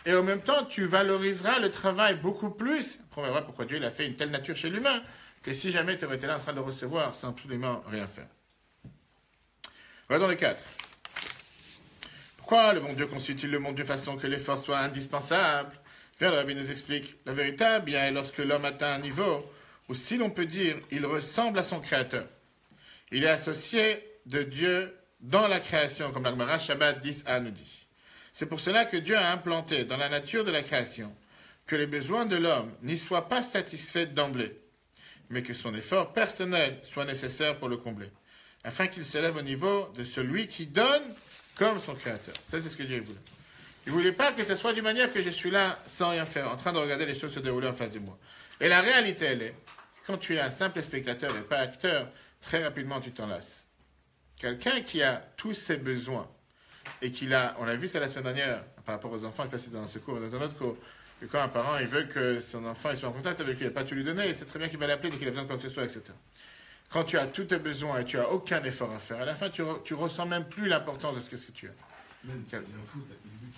Et en même temps, tu valoriseras le travail beaucoup plus. Après, on verra pourquoi Dieu il a fait une telle nature chez l'humain, que si jamais tu aurais été là en train de le recevoir sans absolument rien faire. Regardons le 4. Pourquoi le bon Dieu constitue le monde de façon que l'effort soit indispensable? Bien, le Rabbi nous explique. La vérité, bien, est lorsque l'homme atteint un niveau où, si l'on peut dire, il ressemble à son Créateur. Il est associé de Dieu dans la création, comme la Gemara Shabbat 10a nous dit. C'est pour cela que Dieu a implanté dans la nature de la création que les besoins de l'homme n'y soient pas satisfaits d'emblée, mais que son effort personnel soit nécessaire pour le combler, afin qu'il s'élève au niveau de celui qui donne comme son Créateur. Ça, c'est ce que Dieu voulait. Il ne voulait pas que ce soit d'une manière que je suis là sans rien faire, en train de regarder les choses se dérouler en face de moi. Et la réalité, elle est, quand tu es un simple spectateur et pas acteur, très rapidement tu t'en lasses. Quelqu'un qui a tous ses besoins, et qu'il a, on l'a vu ça la semaine dernière, par rapport aux enfants, je ne sais pas si c'était dans ce cours ou dans un autre cours, que quand un parent il veut que son enfant il soit en contact avec lui, il n'a pas tout lui donner, il sait très bien qu'il va l'appeler dès qu'il a besoin de quoi que ce soit, etc. Quand tu as tous tes besoins et tu n'as aucun effort à faire, à la fin tu ressens même plus l'importance de ce que tu as. Même tu deviens fou, t'as plus de but.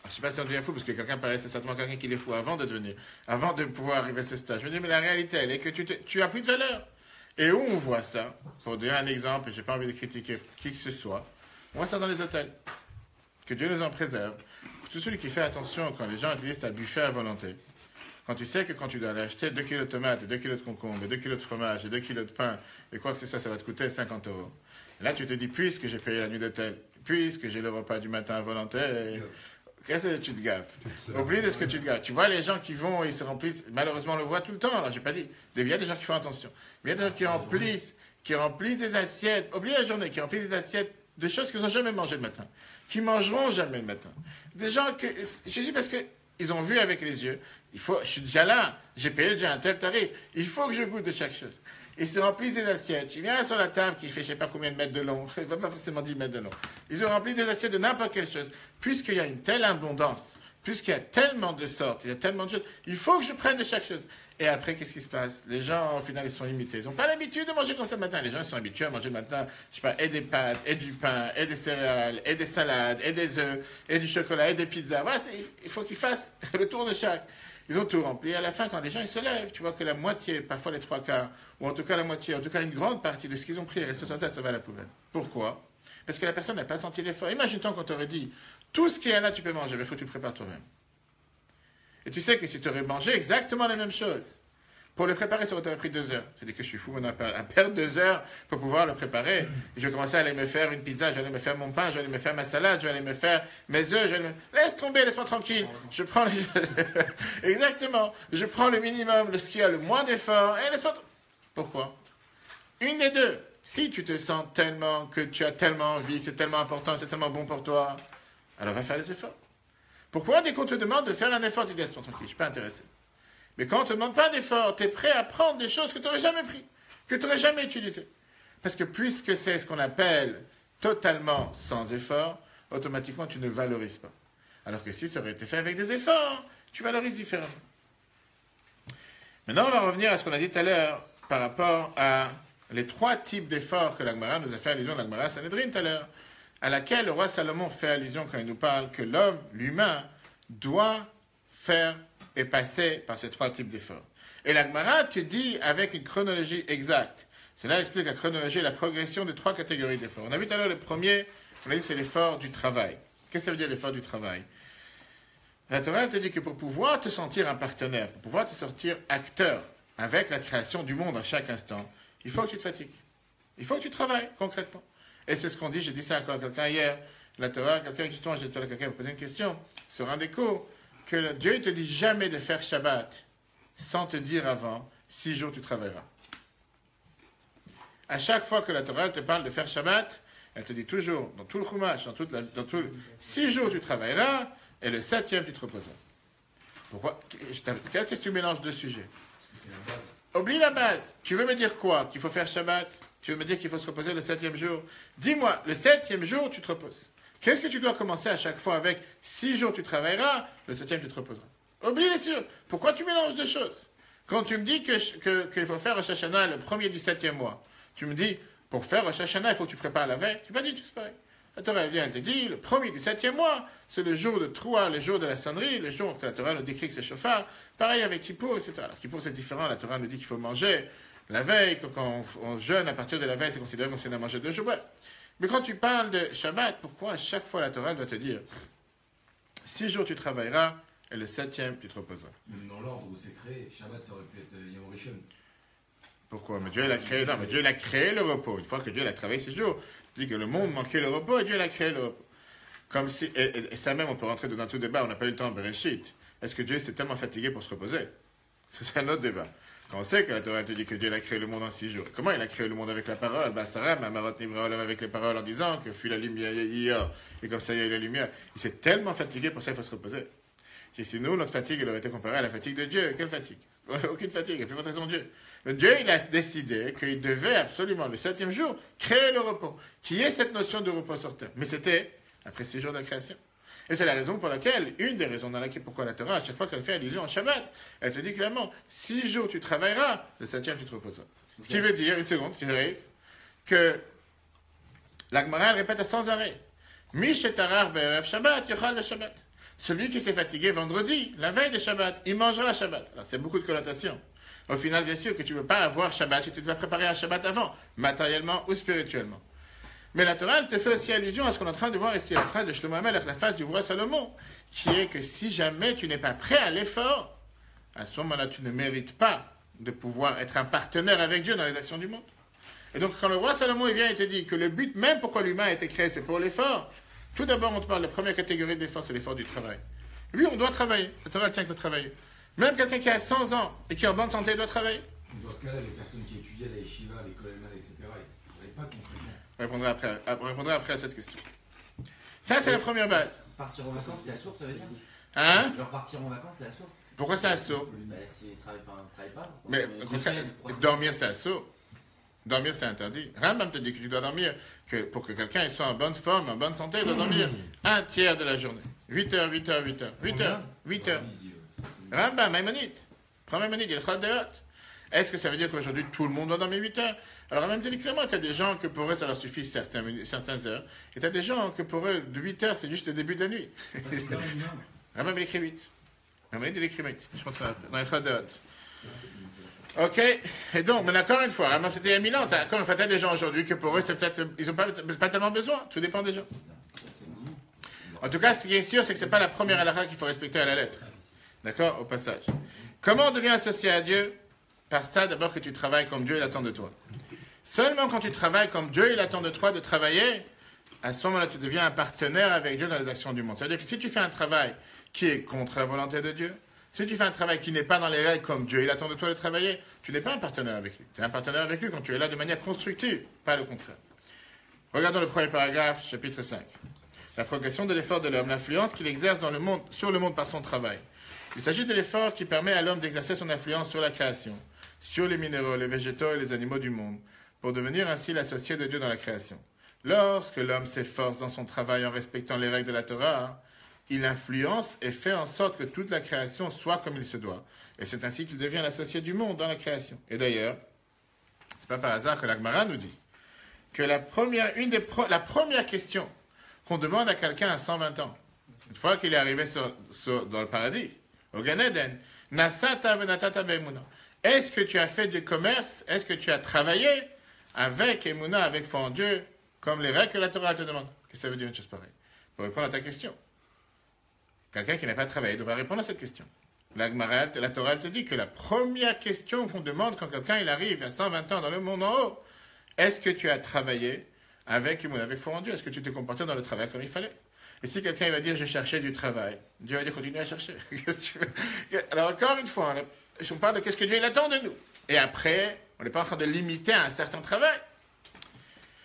Je ne sais pas si on devient fou, parce que quelqu'un paraît, c'est certainement quelqu'un qui est fou avant de devenir, avant de pouvoir arriver à ce stade. Je veux dire, mais la réalité, elle est que tu as plus de valeur. Et où on voit ça, pour donner un exemple, et je n'ai pas envie de critiquer qui que ce soit, on voit ça dans les hôtels. Que Dieu nous en préserve. Pour tout celui qui fait attention quand les gens utilisent un buffet à volonté, quand tu sais que quand tu dois aller acheter 2 kilos de tomates, et 2 kilos de concombres, et 2 kilos de fromage, et 2 kilos de pain, et quoi que ce soit, ça va te coûter 50 €. Et là, tu te dis, puisque j'ai payé la nuit d'hôtel, puisque j'ai le repas du matin à volonté, Qu'est-ce que tu te gaffes? Oublie de ce que tu te gaffes. Tu vois les gens qui vont et se remplissent, malheureusement on le voit tout le temps, alors j'ai pas dit, il y a des gens qui font attention, mais il y a des gens qui remplissent des assiettes, oublie la journée, qui remplissent des assiettes de choses qu'ils n'ont jamais mangé le matin, qui mangeront jamais le matin. Des gens que, je dis parce qu'ils ont vu avec les yeux, je suis déjà là, j'ai payé déjà un tel tarif, il faut que je goûte de chaque chose. Ils se remplissent des assiettes. Tu viens sur la table qui fait je ne sais pas combien de mètres de long, il ne va pas forcément 10 mètres de long. Ils ont rempli des assiettes de n'importe quelle chose. Puisqu'il y a une telle abondance, puisqu'il y a tellement de sortes, il y a tellement de choses, il faut que je prenne de chaque chose. Et après, qu'est-ce qui se passe? Les gens, au final, ils sont imités. Ils n'ont pas l'habitude de manger comme ça le matin. Les gens, ils sont habitués à manger le matin, je sais pas, et des pâtes, et du pain, et des céréales, et des salades, et des œufs, et du chocolat, et des pizzas. Voilà, il faut qu'ils fassent le tour de chaque. Ils ont tout rempli. À la fin, quand les gens ils se lèvent, tu vois que la moitié, parfois les 3/4, ou en tout cas la moitié, en tout cas une grande partie de ce qu'ils ont pris reste sur tête, ça va à la poubelle. Pourquoi? Parce que la personne n'a pas senti l'effort. Imagine-toi qu'on t'aurait dit, tout ce qui est là, tu peux manger, mais il faut que tu le prépares toi-même. Et tu sais que si tu aurais mangé exactement la même chose, pour le préparer, ça aurait pris 2 heures. C'est-à-dire que je suis fou maintenant à perdre 2 heures pour pouvoir le préparer. Et je vais commencer à aller me faire une pizza, je vais aller me faire mon pain, je vais aller me faire ma salade, je vais aller me faire mes œufs. Laisse tomber, laisse-moi tranquille. Je prends Exactement. Je prends le minimum, ce qui a le moins d'effort, et laisse-moi... Pourquoi? Une des deux. Si tu te sens tellement, que tu as tellement envie, que c'est tellement important, c'est tellement bon pour toi, alors va faire les efforts. Pourquoi dès qu'on te demande de faire un effort, tu dis laisse-moi tranquille, je ne suis pas intéressé. Mais quand on ne te demande pas d'effort, tu es prêt à prendre des choses que tu n'aurais jamais pris, que tu n'aurais jamais utilisées. Parce que puisque c'est ce qu'on appelle totalement sans effort, automatiquement tu ne valorises pas. Alors que si ça aurait été fait avec des efforts, tu valorises différemment. Maintenant, on va revenir à ce qu'on a dit tout à l'heure par rapport à les 3 types d'efforts que l'Agmara nous a fait allusion, l'Agmara Sanhedrin tout à l'heure, à laquelle le roi Salomon fait allusion quand il nous parle que l'homme, l'humain, doit faire et passer par ces 3 types d'efforts. Et l'Agmara te dit avec une chronologie exacte. Cela explique la chronologie et la progression des 3 catégories d'efforts. On a vu tout à l'heure le premier, on a dit c'est l'effort du travail. Qu'est-ce que ça veut dire l'effort du travail? La Torah te dit que pour pouvoir te sentir un partenaire, pour pouvoir te sentir acteur avec la création du monde à chaque instant, il faut que tu te fatigues. Il faut que tu travailles concrètement. Et c'est ce qu'on dit, j'ai dit ça encore à quelqu'un hier, la Torah, quelqu'un m'a posé une question sur un des cours, que Dieu ne te dit jamais de faire Shabbat sans te dire avant, 6 jours tu travailleras. À chaque fois que la Torah te parle de faire Shabbat, elle te dit toujours, dans tout le Chumash, 6 jours tu travailleras, et le 7e tu te reposeras. Pourquoi? Qu'est-ce que tu mélanges 2 sujets? C'est la base. Oublie la base. Tu veux me dire quoi? Qu'il faut faire Shabbat? Tu veux me dire qu'il faut se reposer le 7e jour? Dis-moi, le 7e jour tu te reposes. Qu'est-ce que tu dois commencer à chaque fois avec 6 jours tu travailleras, le 7e tu te reposeras? Oublie les 6 jours. Pourquoi tu mélanges 2 choses? Quand tu me dis qu'il faut faire Rosh Hashanah le 1er du 7e mois, tu me dis, pour faire Rosh Hashanah, il faut que tu prépares la veille. Tu m'as dit tout c'est pareil. La Torah vient, elle te dit, le 1er du 7e mois, c'est le jour de Troua, le jour de la sonnerie, le jour que la Torah nous décrit que c'est chauffard. Pareil avec Kippour, etc. Alors Kippour c'est différent, la Torah nous dit qu'il faut manger la veille, quand on jeûne à partir de la veille, c'est considéré comme si on a mangé 2 jours. Bref. Mais quand tu parles de Shabbat, pourquoi à chaque fois la Torah doit te dire 6 jours tu travailleras et le 7e tu te reposeras? Même dans l'ordre où c'est créé, Shabbat ça aurait pu être Yom Rishon. Pourquoi? Mais Dieu l'a créé. Non, mais Dieu l'a créé le repos. Une fois que Dieu l'a travaillé 6 jours, il dit que le monde manquait le repos et Dieu l'a créé le repos. Comme si, et ça même, on peut rentrer dans tout débat, on n'a pas eu le temps, Bereshit. Est-ce que Dieu s'est tellement fatigué pour se reposer? C'est un autre débat. Quand on sait que la Torah te dit que Dieu a créé le monde en 6 jours, comment il a créé le monde avec la parole? Sarah, Marot Nivra Olam avec les paroles en disant que fut la lumière hier, et comme ça il y a eu la lumière. Il s'est tellement fatigué pour ça il faut se reposer. Et si nous, notre fatigue, elle aurait été comparée à la fatigue de Dieu, quelle fatigue? Aucune fatigue, il n'y a plus votre raison de Dieu. Mais Dieu, il a décidé qu'il devait absolument, le 7e jour, créer le repos, qu'il y ait cette notion de repos sur terre. Mais c'était après 6 jours de la création. Et c'est la raison pour laquelle, une des raisons dans laquelle, pourquoi la Torah, à chaque fois qu'elle fait allusion à Shabbat, elle te dit clairement, 6 jours tu travailleras, le 7e tu te reposeras. Ce qui veut dire, une seconde, qui arrive, que la Gemara, elle répète à sans arrêt, Mishetarar be'erev Shabbat, yochal le Shabbat. Celui qui s'est fatigué vendredi, la veille de Shabbat, il mangera Shabbat. Alors c'est beaucoup de connotations. Au final, bien sûr que tu ne peux pas avoir Shabbat, si tu dois préparer un Shabbat avant, matériellement ou spirituellement. Mais la Torah, elle te fait aussi allusion à ce qu'on est en train de voir ici, la phrase de Shlomo HaMelech, la phrase du roi Salomon, qui est que si jamais tu n'es pas prêt à l'effort, à ce moment-là, tu ne mérites pas de pouvoir être un partenaire avec Dieu dans les actions du monde. Et donc, quand le roi Salomon il vient et te dit que le but même pourquoi l'humain a été créé, c'est pour l'effort, Tout d'abord, on te parle de la première catégorie d'effort, c'est l'effort du travail. Oui, on doit travailler. La Torah tient qu'il faut travailler. Même quelqu'un qui a 100 ans et qui est en bonne santé doit travailler. Dans ce cas-là, les personnes qui étudiaient à la yeshiva, à l'école Elman, etc., ils n'avaient pas concrètement. Je répondrai après à cette question. Ça, c'est la première base. Partir en vacances, c'est la source, ça veut dire Hein? Genre partir en vacances, c'est la source. Pourquoi c'est assaut? Bah, si travaille pas. Mais au contraire, dormir, c'est assaut. Dormir, c'est interdit. Rambam te dit que tu dois dormir, que pour que quelqu'un soit en bonne forme, en bonne santé, il doit dormir un tiers de la journée. 8 heures, 8 heures, 8 heures. 8 heures, 8 heures. Rambam, Maïmonide. Prends Maïmonide, il est de haute. Est-ce que ça veut dire qu'aujourd'hui, tout le monde doit dormir 8 heures? Alors, Rambam te dit clairement, tu as des gens que pour eux, ça leur suffit certaines heures. Et tu as des gens que pour eux, de 8 heures, c'est juste le début de la nuit. Rambam, il écrit 8. Rambam, il écrit 8. Je montre dans les de haute. Ok, et donc, mais encore une fois, Rambam, c'était il y a 1000 ans. Encore une fois, tu as des gens aujourd'hui que pour eux, c'est peut-être, ils n'ont pas tellement besoin. Tout dépend des gens. En tout cas, ce qui est sûr, c'est que ce n'est pas la première halakha qu'il faut respecter à la lettre. D'accord? Au passage. Comment on devient associé à Dieu? Par ça, d'abord, que tu travailles comme Dieu il attend de toi. Seulement quand tu travailles comme Dieu il attend de toi de travailler, à ce moment-là, tu deviens un partenaire avec Dieu dans les actions du monde. C'est-à-dire que si tu fais un travail qui est contre la volonté de Dieu, si tu fais un travail qui n'est pas dans les règles comme Dieu il attend de toi de travailler, tu n'es pas un partenaire avec lui. Tu es un partenaire avec lui quand tu es là de manière constructive, pas le contraire. Regardons le premier paragraphe, chapitre 5. La progression de l'effort de l'homme, l'influence qu'il exerce dans le monde, sur le monde par son travail. Il s'agit de l'effort qui permet à l'homme d'exercer son influence sur la création, sur les minéraux, les végétaux et les animaux du monde, pour devenir ainsi l'associé de Dieu dans la création. Lorsque l'homme s'efforce dans son travail en respectant les règles de la Torah, il influence et fait en sorte que toute la création soit comme il se doit. Et c'est ainsi qu'il devient l'associé du monde dans la création. Et d'ailleurs, c'est pas par hasard que l'Agmara nous dit que la première question qu'on demande à quelqu'un à 120 ans, une fois qu'il est arrivé dans le paradis, au Gan Eden, Nasata venatata be'emuna. Est-ce que tu as fait du commerce? Est-ce que tu as travaillé avec Emouna, avec foi en Dieu, comme les règles que la Torah te demande? Qu'est-ce que ça veut dire une chose pareille? Pour répondre à ta question. Quelqu'un qui n'a pas travaillé devra répondre à cette question. La Torah te dit que la première question qu'on demande quand quelqu'un il arrive à 120 ans dans le monde en haut, est-ce que tu as travaillé avec Emouna, avec foi en Dieu? Est-ce que tu t'es comporté dans le travail comme il fallait? Et si quelqu'un va dire j'ai cherché du travail, Dieu va dire continue à chercher. Qu'est-ce que tu veux? Alors encore une fois, on parle de qu'est-ce que Dieu il attend de nous. Et après, on n'est pas en train de limiter à un certain travail.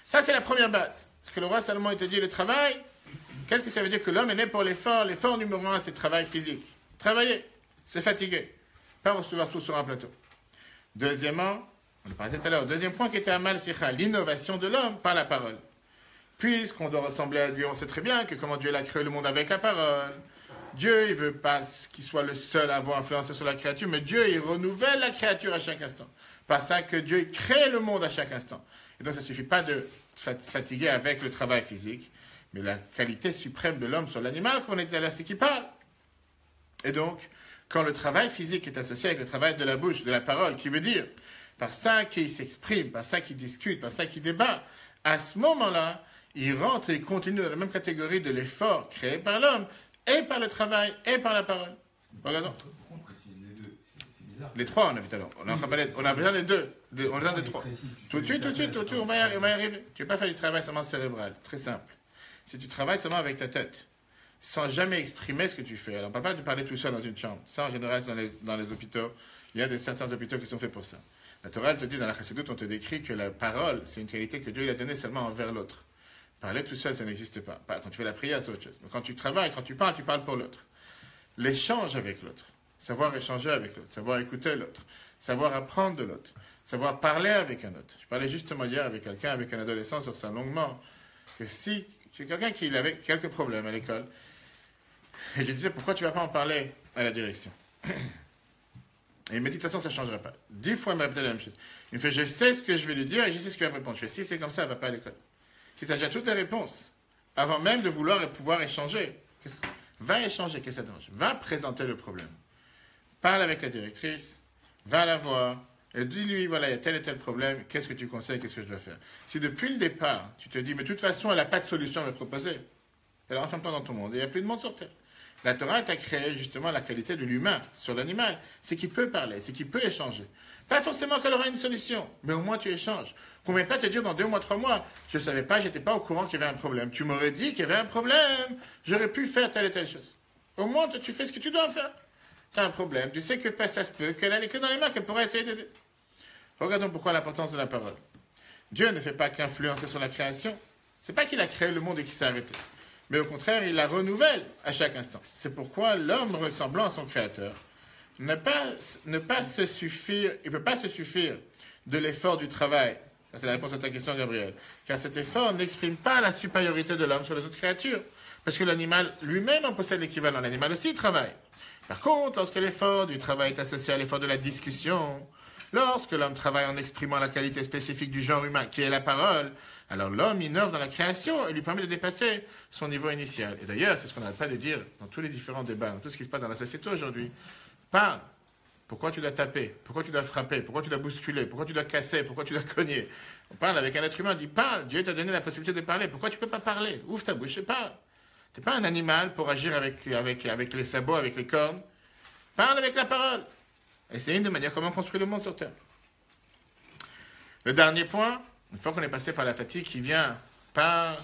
Ça, c'est la première base. Parce que le roi Salomon, il te dit le travail, qu'est-ce que ça veut dire? Que l'homme est né pour l'effort. L'effort numéro 1, c'est le travail physique. Travailler, se fatiguer, pas recevoir tout sur un plateau. Deuxièmement, on en parlait tout à l'heure, deuxième point qui était Amal Sikha, l'innovation de l'homme par la parole. Puisqu'on doit ressembler à Dieu, on sait très bien que comment Dieu a créé le monde avec la parole. Dieu, il ne veut pas qu'il soit le seul à avoir influencé sur la créature, mais Dieu, il renouvelle la créature à chaque instant. Par ça que Dieu il crée le monde à chaque instant. Et donc, ça ne suffit pas de se fatiguer avec le travail physique, mais la qualité suprême de l'homme sur l'animal, qu'on est là, c'est qui parle. Et donc, quand le travail physique est associé avec le travail de la bouche, de la parole, qui veut dire, par ça qu'il s'exprime, par ça qu'il discute, par ça qu'il débat, à ce moment-là, il rentre et il continue dans la même catégorie de l'effort créé par l'homme, et par le travail, et par la parole. Regardons. Pourquoi on précise les deux? C'est bizarre. Les trois, on a vu tout à l'heure. On a besoin des deux. On a besoin des trois. Tout de suite, on va y arriver. Tu ne veux pas faire du travail seulement cérébral. Très simple. Si tu travailles seulement avec ta tête, sans jamais exprimer ce que tu fais, alors on ne parle pas de parler tout seul dans une chambre. Ça, en général, dans les hôpitaux, il y a certains hôpitaux qui sont faits pour ça. La Torah, elle te dit, dans la Chassidut, on te décrit que la parole, c'est une qualité que Dieu lui a donnée seulement envers l'autre. Parler tout seul, ça n'existe pas. Quand tu fais la prière, c'est autre chose. Mais quand tu travailles, quand tu parles pour l'autre. L'échange avec l'autre. Savoir échanger avec l'autre. Savoir écouter l'autre. Savoir apprendre de l'autre. Savoir parler avec un autre. Je parlais justement hier avec quelqu'un, avec un adolescent sur ça longuement, que si c'est quelqu'un qui avait quelques problèmes à l'école, et je disais, pourquoi tu ne vas pas en parler à la direction? Et il me dit, de toute façon, ça ne changera pas. 10 fois, il m'a répété la même chose. Il me fait, je sais ce que je vais lui dire et je sais ce qu'il va me répondre. Je fais, si c'est comme ça, elle ne va pas à l'école. Si tu as déjà toutes les réponses, avant même de vouloir et pouvoir échanger, va échanger, qu'est-ce que ça dérange? Va présenter le problème. Parle avec la directrice, va la voir, et dis-lui, voilà, il y a tel et tel problème, qu'est-ce que tu conseilles, qu'est-ce que je dois faire? Si depuis le départ, tu te dis, mais de toute façon, elle n'a pas de solution à me proposer, alors enferme-toi dans ton monde, et il n'y a plus de monde sur Terre. La Torah t'a créé justement la qualité de l'humain sur l'animal. C'est qu'il peut parler, c'est qu'il peut échanger. Pas forcément qu'elle aura une solution, mais au moins tu échanges. Qu'on ne vienne pas te dire dans 2 mois, 3 mois, je ne savais pas, j'étais pas au courant qu'il y avait un problème. Tu m'aurais dit qu'il y avait un problème, j'aurais pu faire telle et telle chose. Au moins, tu fais ce que tu dois faire. Tu as un problème, tu sais que ça se peut, qu'elle a les queues dans les mains, qu'elle pourrait essayer d'aider. Regardons pourquoi l'importance de la parole. Dieu ne fait pas qu'influencer sur la création. C'est pas qu'il a créé le monde et qu'il s'est arrêté. Mais au contraire, il la renouvelle à chaque instant. C'est pourquoi l'homme ressemblant à son créateur ne peut pas se suffire de l'effort du travail. Ça, c'est la réponse à ta question, Gabriel. Car cet effort n'exprime pas la supériorité de l'homme sur les autres créatures. Parce que l'animal lui-même en possède l'équivalent. L'animal aussi travaille. Par contre, lorsque l'effort du travail est associé à l'effort de la discussion, lorsque l'homme travaille en exprimant la qualité spécifique du genre humain, qui est la parole, alors l'homme innove dans la création et lui permet de dépasser son niveau initial. Et d'ailleurs, c'est ce qu'on n'arrête pas de dire dans tous les différents débats, dans tout ce qui se passe dans la société aujourd'hui. Parle. Pourquoi tu dois taper? Pourquoi tu dois frapper? Pourquoi tu dois bousculer? Pourquoi tu dois casser? Pourquoi tu dois cogner? On parle avec un être humain, on dit parle. Dieu t'a donné la possibilité de parler. Pourquoi tu ne peux pas parler? Ouvre ta bouche et parle. Tu n'es pas un animal pour agir avec les sabots, avec les cornes. Parle avec la parole. Et c'est une des manières comment construire le monde sur Terre. Le dernier point, une fois qu'on est passé par la fatigue qui vient par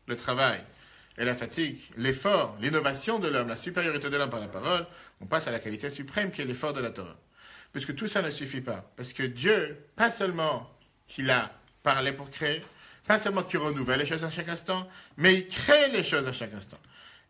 le travail, et la fatigue, l'effort, l'innovation de l'homme, la supériorité de l'homme par la parole, on passe à la qualité suprême qui est l'effort de la Torah. Puisque tout ça ne suffit pas. Parce que Dieu, pas seulement qu'il a parlé pour créer, pas seulement qu'il renouvelle les choses à chaque instant, mais il crée les choses à chaque instant.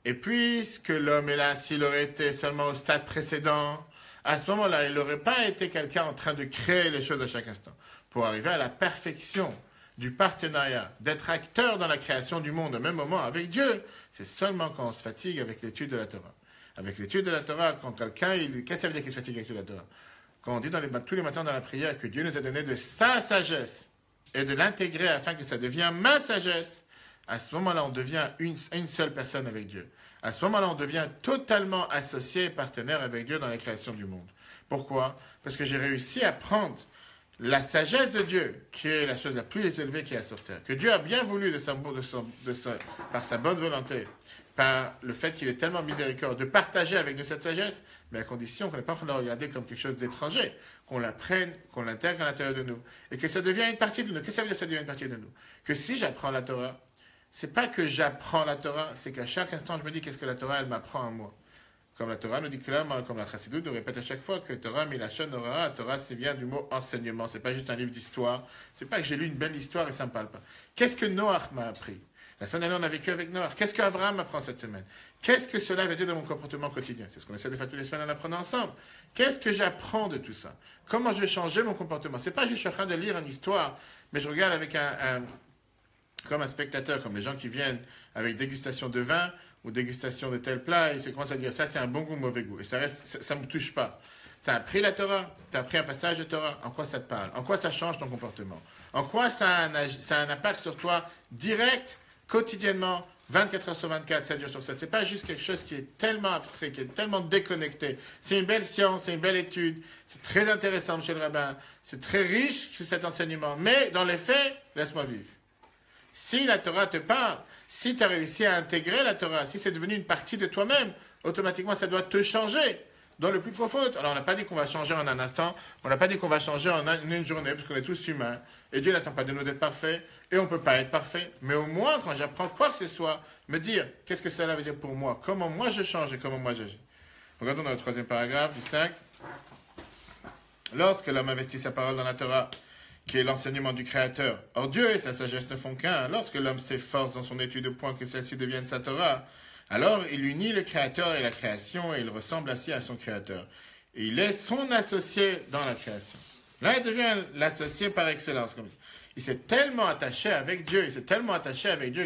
Et puisque l'homme est là, s'il aurait été seulement au stade précédent, à ce moment-là, il n'aurait pas été quelqu'un en train de créer les choses à chaque instant. Pour arriver à la perfection du partenariat, d'être acteur dans la création du monde au même moment avec Dieu, c'est seulement quand on se fatigue avec l'étude de la Torah. Avec l'étude de la Torah, quand quelqu'un, qu'est-ce que ça veut dire qu'il se fatigue avec l'étude de la Torah? Quand on dit tous les matins dans la prière que Dieu nous a donné de sa sagesse et de l'intégrer afin que ça devienne ma sagesse, à ce moment-là, on devient une seule personne avec Dieu. À ce moment-là, on devient totalement associé et partenaire avec Dieu dans la création du monde. Pourquoi? Parce que j'ai réussi à prendre la sagesse de Dieu, qui est la chose la plus élevée qu'il y a sur terre, que Dieu a bien voulu par sa bonne volonté, par le fait qu'il est tellement miséricordieux, de partager avec nous cette sagesse, mais à condition qu'on n'ait pas en train de la regarder comme quelque chose d'étranger, qu'on la prenne, qu'on l'intègre à l'intérieur de nous, et que ça devienne une partie de nous. Qu'est-ce que ça veut dire que ça devient une partie de nous? Que si j'apprends la Torah, c'est pas que j'apprends la Torah, c'est qu'à chaque instant je me dis qu'est-ce que la Torah elle m'apprend à moi. Comme la Torah nous dit clairement, comme la Chassidut nous répète à chaque fois que Torah milachon orara, Torah c'est vient du mot enseignement, c'est pas juste un livre d'histoire, c'est pas que j'ai lu une belle histoire et ça me parle pas. Qu'est-ce que Noach m'a appris? La semaine dernière on a vécu avec Noach. Qu'est-ce qu'Abraham m'apprend cette semaine? Qu'est-ce que cela veut dire dans mon comportement quotidien? C'est ce qu'on essaie de faire toutes les semaines en apprenant ensemble. Qu'est-ce que j'apprends de tout ça? Comment je vais changer mon comportement? C'est pas juste je suis en train de lire une histoire, mais je regarde avec comme un spectateur, comme les gens qui viennent avec dégustation de vin ou dégustation de tel plat, et ils commencent à dire ça c'est un bon goût, mauvais goût. Et ça ne me touche pas. Tu as appris la Torah, tu as appris un passage de Torah, en quoi ça te parle? En quoi ça change ton comportement? En quoi ça a un impact sur toi direct, quotidiennement, 24 heures sur 24, 7 jours sur 7. C'est pas juste quelque chose qui est tellement abstrait, qui est tellement déconnecté. C'est une belle science, c'est une belle étude, c'est très intéressant, monsieur le rabbin, c'est très riche cet enseignement, mais dans les faits, laisse-moi vivre. Si la Torah te parle, si tu as réussi à intégrer la Torah, si c'est devenu une partie de toi-même, automatiquement ça doit te changer dans le plus profond. Alors on n'a pas dit qu'on va changer en un instant, on n'a pas dit qu'on va changer en une journée, parce qu'on est tous humains, et Dieu n'attend pas de nous d'être parfaits, et on ne peut pas être parfait, mais au moins quand j'apprends quoi que ce soit, me dire qu'est-ce que cela veut dire pour moi, comment moi je change et comment moi j'agis. Regardons dans le 3e paragraphe du 5. Lorsque l'homme investit sa parole dans la Torah, qui est l'enseignement du Créateur. Or Dieu et sa sagesse ne font qu'un. Lorsque l'homme s'efforce dans son étude au point que celle-ci devienne sa Torah, alors il unit le Créateur et la création et il ressemble ainsi à son Créateur. Et il est son associé dans la création. Là, il devient l'associé par excellence. Il s'est tellement attaché avec Dieu,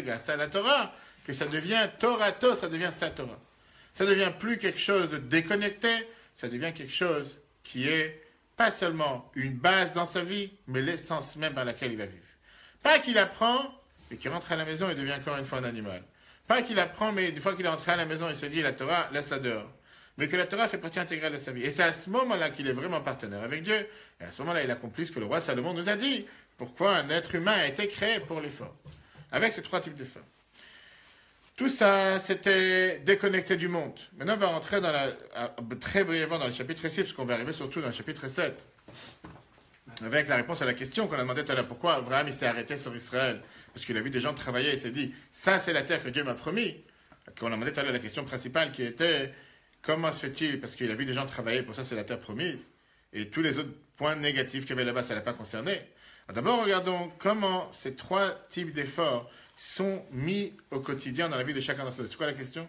grâce à la Torah, que ça devient Torato, ça devient sa Torah. Ça devient plus quelque chose de déconnecté, ça devient quelque chose qui est pas seulement une base dans sa vie, mais l'essence même dans laquelle il va vivre. Pas qu'il apprend, et qu'il rentre à la maison, il devient encore une fois un animal. Pas qu'il apprend, mais une fois qu'il est rentré à la maison, il se dit, la Torah, laisse-la dehors. Mais que la Torah fait partie intégrale de sa vie. Et c'est à ce moment-là qu'il est vraiment partenaire avec Dieu. Et à ce moment-là, il accomplit ce que le roi Salomon nous a dit. Pourquoi un être humain a été créé pour l'effort. Avec ces 3 types d'efforts. Tout ça, c'était déconnecté du monde. Maintenant, on va rentrer très brièvement dans le chapitre 6, parce qu'on va arriver surtout dans le chapitre 7. Avec la réponse à la question qu'on a demandé tout à l'heure, pourquoi Abraham il s'est arrêté sur Israël? Parce qu'il a vu des gens travailler, il s'est dit, ça c'est la terre que Dieu m'a promis. On a demandé tout à l'heure la question principale qui était, comment se fait-il? Parce qu'il a vu des gens travailler, pour ça c'est la terre promise. Et tous les autres points négatifs qu'il y avait là-bas, ça ne l'a pas concerné. D'abord, regardons comment ces trois types d'efforts sont mis au quotidien dans la vie de chacun d'entre eux. C'est quoi la question?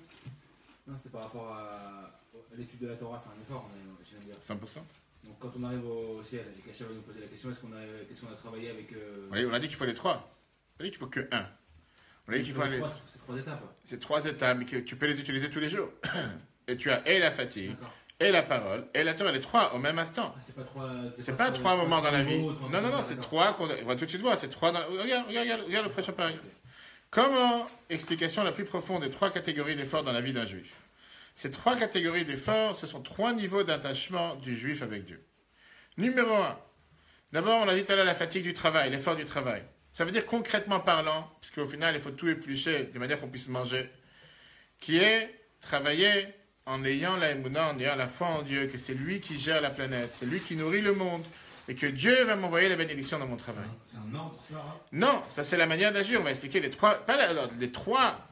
Non, c'était par rapport à l'étude de la Torah, c'est un effort, je viens de dire. 100%. Donc quand on arrive au ciel, Kacha va nous poser la question, qu'est-ce qu'on a travaillé avec... Oui, on a dit qu'il faut les trois. On a dit qu'il faut que un. On a dit qu'il faut aller... C'est trois étapes. C'est trois étapes, mais que tu peux les utiliser tous les jours. Et tu as et la fatigue, D'accord. et la parole, et la Torah, les trois au même instant. Ah, C'est pas trois moments dans la vie. Non, c'est trois. trois on va tout de suite voir. C'est trois dans... Regarde le prochain paragraphe. Comment, explication la plus profonde des trois catégories d'efforts dans la vie d'un juif. Ces trois catégories d'efforts, ce sont trois niveaux d'attachement du juif avec Dieu. Numéro 1. D'abord, on a dit tout à l'heure la fatigue du travail, l'effort du travail. Ça veut dire concrètement parlant, puisqu'au final, il faut tout éplucher de manière qu'on puisse manger, qui est travailler en ayant la émouna, en ayant la foi en Dieu, que c'est lui qui gère la planète, c'est lui qui nourrit le monde, et que Dieu va m'envoyer la bénédiction dans mon travail. C'est un ordre, ça, hein? Non, ça c'est la manière d'agir. On va expliquer les trois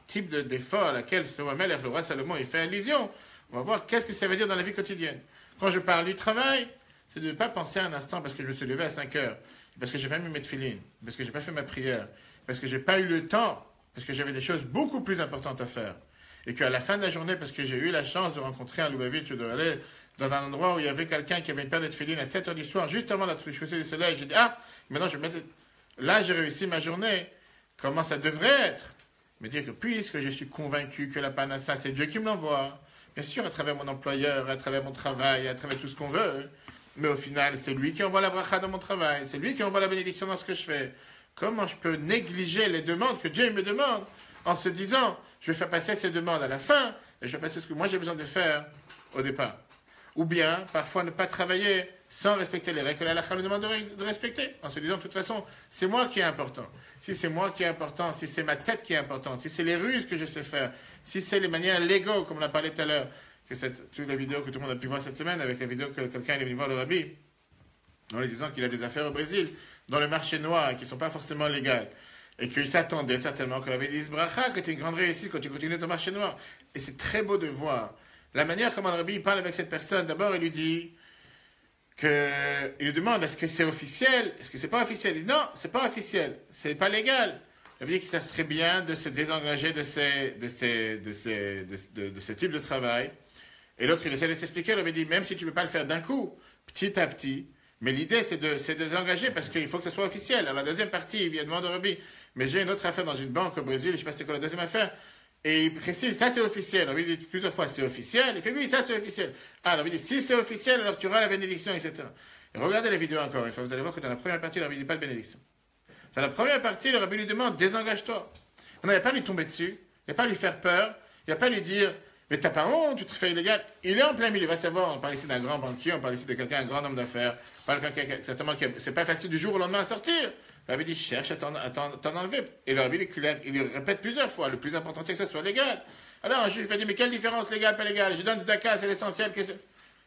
types d'efforts à laquelle le roi Salomon il fait allusion. On va voir qu'est-ce que ça veut dire dans la vie quotidienne. Quand je parle du travail, c'est de ne pas penser un instant parce que je me suis levé à 5 heures, parce que je n'ai pas mis mes tefilines, parce que je n'ai pas fait ma prière, parce que je n'ai pas eu le temps, parce que j'avais des choses beaucoup plus importantes à faire. Et qu'à la fin de la journée, parce que j'ai eu la chance de rencontrer un Lubavitch, de aller dans un endroit où il y avait quelqu'un qui avait une paire de tefilines à 7 heures du soir, juste avant la coucher du soleil, j'ai dit, maintenant je vais mettre... Là, j'ai réussi ma journée. Comment ça devrait être? Me dire que puisque je suis convaincu que la panassa, c'est Dieu qui me l'envoie, bien sûr, à travers mon employeur, à travers mon travail, à travers tout ce qu'on veut, mais au final, c'est lui qui envoie la bracha dans mon travail, c'est lui qui envoie la bénédiction dans ce que je fais. Comment je peux négliger les demandes que Dieu me demande en se disant, je vais faire passer ces demandes à la fin, et je vais passer ce que moi j'ai besoin de faire au départ. Ou bien, parfois, ne pas travailler sans respecter les règles que l'Halakha nous demande de respecter, en se disant, de toute façon, c'est moi qui est important. Si c'est moi qui est important, si c'est ma tête qui est importante, si c'est les ruses que je sais faire, si c'est les manières légaux, comme on a parlé tout à l'heure, que toute la vidéo que tout le monde a pu voir cette semaine, avec la vidéo que quelqu'un est venu voir le rabbi, en lui disant qu'il a des affaires au Brésil, dans le marché noir, qui ne sont pas forcément légales, et qu'il s'attendait certainement que le rabbi dise, bracha, que tu es une grande réussite quand tu continues ton marché noir. Et c'est très beau de voir la manière comment le rabbi parle avec cette personne. D'abord, il lui dit il lui demande est-ce que c'est officiel, est-ce que c'est pas officiel. Il dit non, c'est pas officiel, c'est pas légal. Il lui dit que ça serait bien de se désengager de ce type de travail. Et l'autre, il essaie de s'expliquer. Il lui dit même si tu ne peux pas le faire d'un coup, petit à petit, mais l'idée c'est de désengager parce qu'il faut que ce soit officiel. Alors la deuxième partie, il vient demander au rabbi mais j'ai une autre affaire dans une banque au Brésil, je ne sais pas c'est quoi la deuxième affaire. Et il précise, ça c'est officiel. Alors il dit plusieurs fois, c'est officiel. Il fait, oui, ça c'est officiel. Alors il dit, si c'est officiel, alors tu auras la bénédiction, etc. Et regardez la vidéo encore une fois, vous allez voir que dans la première partie, le rabbi ne dit pas de bénédiction. Dans la première partie, le rabbi lui demande, désengage-toi. On n'avait pas lui tomber dessus, il n'a pas lui faire peur, il n'a pas lui dire, mais t'as pas honte, tu te fais illégal. Il est en plein milieu, il va savoir, on parle ici d'un grand banquier, on parle ici de quelqu'un, un grand homme d'affaires, on parle de quelqu'un, certainement, c'est pas facile du jour au lendemain à sortir. Le rabbi dit, cherche à t'en enlever. Et le rabbi, il lui répète plusieurs fois, le plus important c'est que ça soit légal. Alors un juif va dire, mais quelle différence légale, pas légale? Je donne tzedaka, c'est l'essentiel.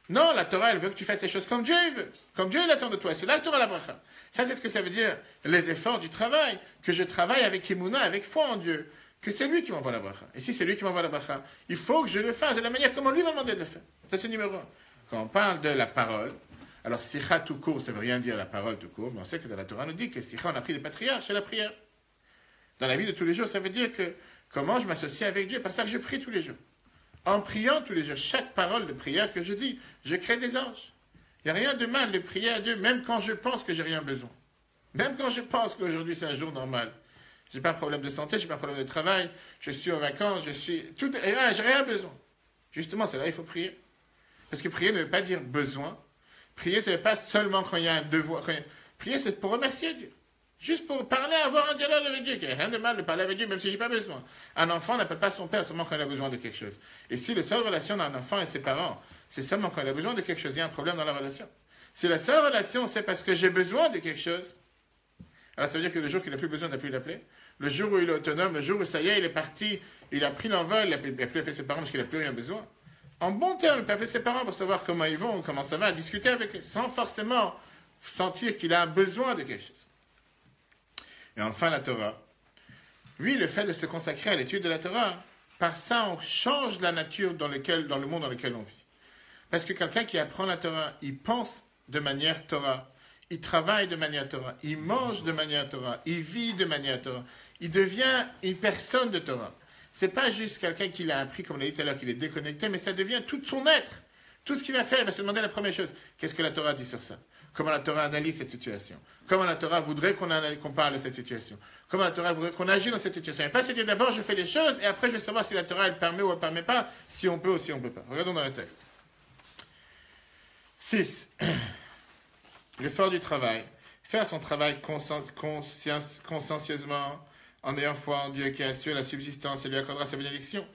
Non, la Torah, elle veut que tu fasses les choses comme Dieu veut. Comme Dieu, il attend de toi. C'est là la Torah, la bracha. Ça, c'est ce que ça veut dire, les efforts du travail. Que je travaille avec émouna, avec foi en Dieu. Que c'est lui qui m'envoie la bracha. Et si c'est lui qui m'envoie la bracha, il faut que je le fasse de la manière comme lui m'a demandé de le faire. Ça, c'est numéro 1. Quand on parle de la parole, alors, sikha tout court, ça ne veut rien dire la parole tout court, mais on sait que dans la Torah, on nous dit que sikha, on a pris des patriarches, c'est la prière. Dans la vie de tous les jours, ça veut dire que comment je m'associe avec Dieu, parce que je prie tous les jours. En priant tous les jours, chaque parole de prière que je dis, je crée des anges. Il n'y a rien de mal de prier à Dieu, même quand je pense que j'ai rien besoin. Même quand je pense qu'aujourd'hui c'est un jour normal. J'ai pas un problème de santé, j'ai pas un problème de travail, je suis en vacances, j'ai rien besoin. Justement, c'est là il faut prier. Parce que prier ne veut pas dire besoin. Prier, ce n'est pas seulement quand il y a un devoir. Prier, c'est pour remercier Dieu. Juste pour parler, avoir un dialogue avec Dieu. Il n'y a rien de mal de parler avec Dieu, même si je n'ai pas besoin. Un enfant n'appelle pas son père seulement quand il a besoin de quelque chose. Et si la seule relation d'un enfant et ses parents, c'est seulement quand il a besoin de quelque chose, il y a un problème dans la relation. Si la seule relation, c'est parce que j'ai besoin de quelque chose, alors ça veut dire que le jour qu'il n'a plus besoin, il n'a plus l'appeler. le jour où il est autonome, le jour où ça y est, il est parti, il a pris l'envol, il n'a plus appelé ses parents parce qu'il n'a plus rien besoin. En bon terme, il peut appeler ses parents pour savoir comment ils vont, comment ça va, discuter avec eux, sans forcément sentir qu'il a besoin de quelque chose. Et enfin, la Torah. Oui, le fait de se consacrer à l'étude de la Torah, par ça, on change la nature dans le monde dans lequel on vit. Parce que quelqu'un qui apprend la Torah, il pense de manière Torah, il travaille de manière Torah, il mange de manière Torah, il vit de manière Torah, il devient une personne de Torah. C'est pas juste quelqu'un qui l'a appris, comme on l'a dit tout à l'heure, qu'il est déconnecté, mais ça devient tout son être. Tout ce qu'il va faire, il va se demander la première chose. Qu'est-ce que la Torah dit sur ça? Comment la Torah analyse cette situation? Comment la Torah voudrait qu'on parle de cette situation? Comment la Torah voudrait qu'on agisse dans cette situation? Et pas se dire d'abord je fais les choses et après je vais savoir si la Torah elle permet ou elle ne permet pas, si on peut ou si on ne peut pas. Regardons dans le texte. 6. L'effort du travail. Faire son travail consciencieusement, en ayant foi en Dieu qui assure la subsistance et lui accordera sa bénédiction.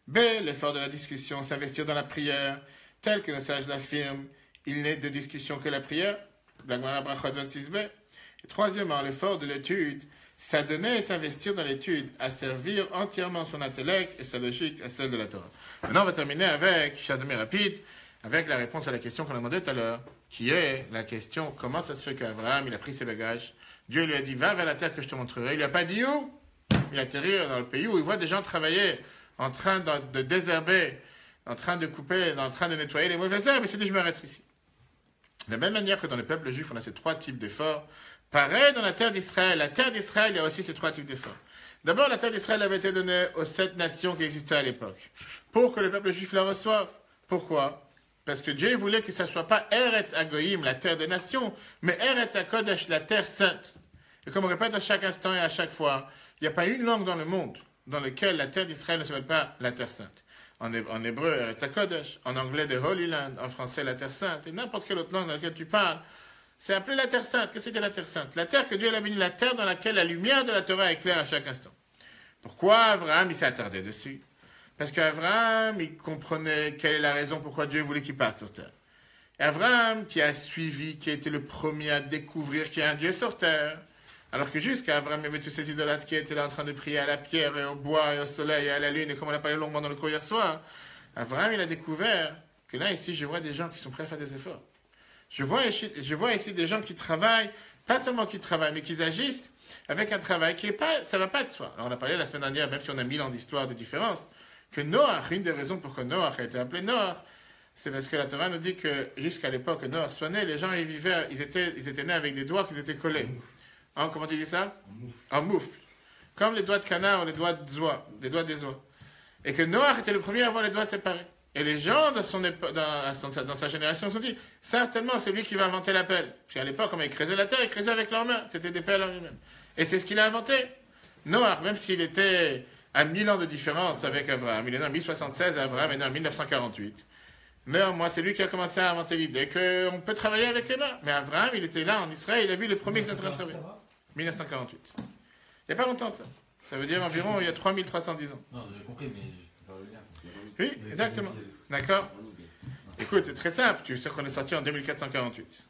B. L'effort de la discussion, s'investir dans la prière, tel que le sage l'affirme, il n'est de discussion que la prière. La Gemara Brachot 26b. Et troisièmement, l'effort de l'étude, s'adonner et s'investir dans l'étude, à servir entièrement son intellect et sa logique à celle de la Torah. Maintenant, on va terminer avec, chers amis rapides, avec la réponse à la question qu'on a demandé tout à l'heure, qui est la question, comment ça se fait qu'Abraham, il a pris ses bagages, Dieu lui a dit, va vers la terre que je te montrerai. Il lui a pas dit où? Il atterrit dans le pays où il voit des gens travailler, en train de désherber, en train de couper, en train de nettoyer les mauvaises herbes, et il s'est dit, je m'arrête ici. De la même manière que dans le peuple juif, on a ces trois types d'efforts, pareil dans la terre d'Israël. La terre d'Israël, il y a aussi ces trois types d'efforts. D'abord, la terre d'Israël avait été donnée aux 7 nations qui existaient à l'époque, pour que le peuple juif la reçoive. Pourquoi? Parce que Dieu voulait que ça ne soit pas Eretz Agoïm, la terre des nations, mais Eretz HaKodesh, la terre sainte. Et comme on répète à chaque instant et à chaque fois, il n'y a pas une langue dans le monde dans laquelle la terre d'Israël ne s'appelle pas la terre sainte. En hébreu, Eretz HaKodesh, en anglais, the Holy Land, en français, la terre sainte, et n'importe quelle autre langue dans laquelle tu parles, c'est appelé la terre sainte. Qu'est-ce que c'était la terre sainte? La terre que Dieu a bénie, la terre dans laquelle la lumière de la Torah éclaire à chaque instant. Pourquoi Abraham, il s'est attardé dessus? Parce qu'Abraham, il comprenait quelle est la raison pourquoi Dieu voulait qu'il parte sur terre. Et Abraham, qui a suivi, qui a été le premier à découvrir qu'il y a un Dieu sur terre, alors que jusqu'à Abraham, il y avait tous ces idolâtres qui étaient là en train de prier à la pierre et au bois et au soleil et à la lune, et comme on l'a parlé longuement dans le cours hier soir, Abraham, il a découvert que là, ici, je vois des gens qui sont prêts à faire des efforts. Je vois ici des gens qui travaillent, pas seulement qui travaillent, mais qui agissent avec un travail qui est pas, ça va pas de soi. Alors on a parlé la semaine dernière, même si on a 1000 ans d'histoire de différence, que Noach, une des raisons pourquoi Noach a été appelé Noach, c'est parce que la Torah nous dit que jusqu'à l'époque que Noach soit né, les gens ils vivaient, ils étaient nés avec des doigts qui étaient collés. Hein, comment tu dis ça? En moufle. Comme les doigts de canard ou les doigts des oies. Et que Noach était le premier à avoir les doigts séparés. Et les gens dans sa génération se sont dit, certainement c'est lui qui va inventer la pelle. Parce qu'à l'époque, quand ils creusaient la terre, ils creusaient avec leurs mains. C'était des pelles en lui-même. Et c'est ce qu'il a inventé. Noach, même s'il était à 1000 ans de différence avec Abraham, il est né en 1076, Abraham est né en 1948. Néanmoins, c'est lui qui a commencé à inventer l'idée qu'on peut travailler avec les mains. Mais Abraham, il était là en Israël, il a vu le premier qui était en train de travailler. 1948. Il n'y a pas longtemps de ça. Ça veut dire environ il y a 3310 ans. Non, j'ai compris, mais je peux faire le lien. Oui, exactement. D'accord? Écoute, c'est très simple. Tu sais qu'on est sorti en 2448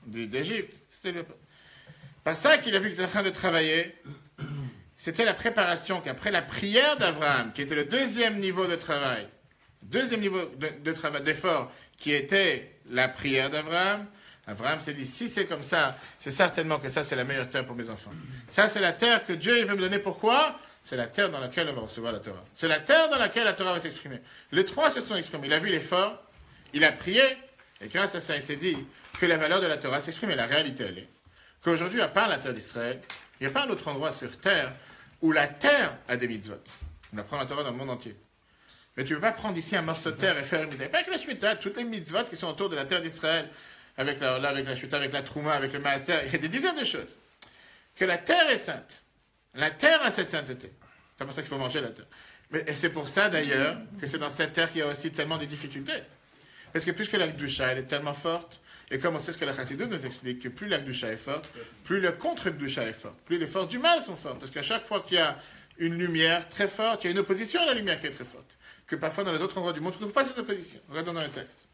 d'Égypte. C'était le... Par ça qu'il a vu qu'ils étaient en train de travailler, c'était la préparation qu'après la prière d'Abraham, qui était le deuxième niveau de travail, d'effort, qui était la prière d'Abraham, Abraham s'est dit, si c'est comme ça, c'est certainement que ça, c'est la meilleure terre pour mes enfants. Ça, c'est la terre que Dieu veut me donner. Pourquoi? C'est la terre dans laquelle on va recevoir la Torah. C'est la terre dans laquelle la Torah va s'exprimer. Les trois se sont exprimés. Il a vu l'effort, il a prié, et grâce à ça, il s'est dit que la valeur de la Torah s'exprime. Et la réalité, elle est qu'aujourd'hui, à part la terre d'Israël, il n'y a pas un autre endroit sur terre où la terre a des mitzvot. On apprend la Torah dans le monde entier. Mais tu ne peux pas prendre ici un morceau de terre et faire une mitzvah. Pas que la Shemitah, toutes les mitzvot qui sont autour de la terre d'Israël, avec la Shemitah, avec la Trouma, avec le Maaser, il y a des dizaines de choses. Que la terre est sainte. La terre a cette sainteté. C'est pour ça qu'il faut manger la terre. Et c'est pour ça d'ailleurs que c'est dans cette terre qu'il y a aussi tellement de difficultés. Parce que plus que la Gdusha, elle est tellement forte, et comme on sait ce que la Chassidut nous explique, que plus la Gdusha est forte, plus le contre-Gdusha est fort, plus les forces du mal sont fortes. Parce qu'à chaque fois qu'il y a une lumière très forte, il y a une opposition à la lumière qui est très forte. Que parfois dans les autres endroits du monde, on ne trouve pas cette opposition. Regardons dans le texte.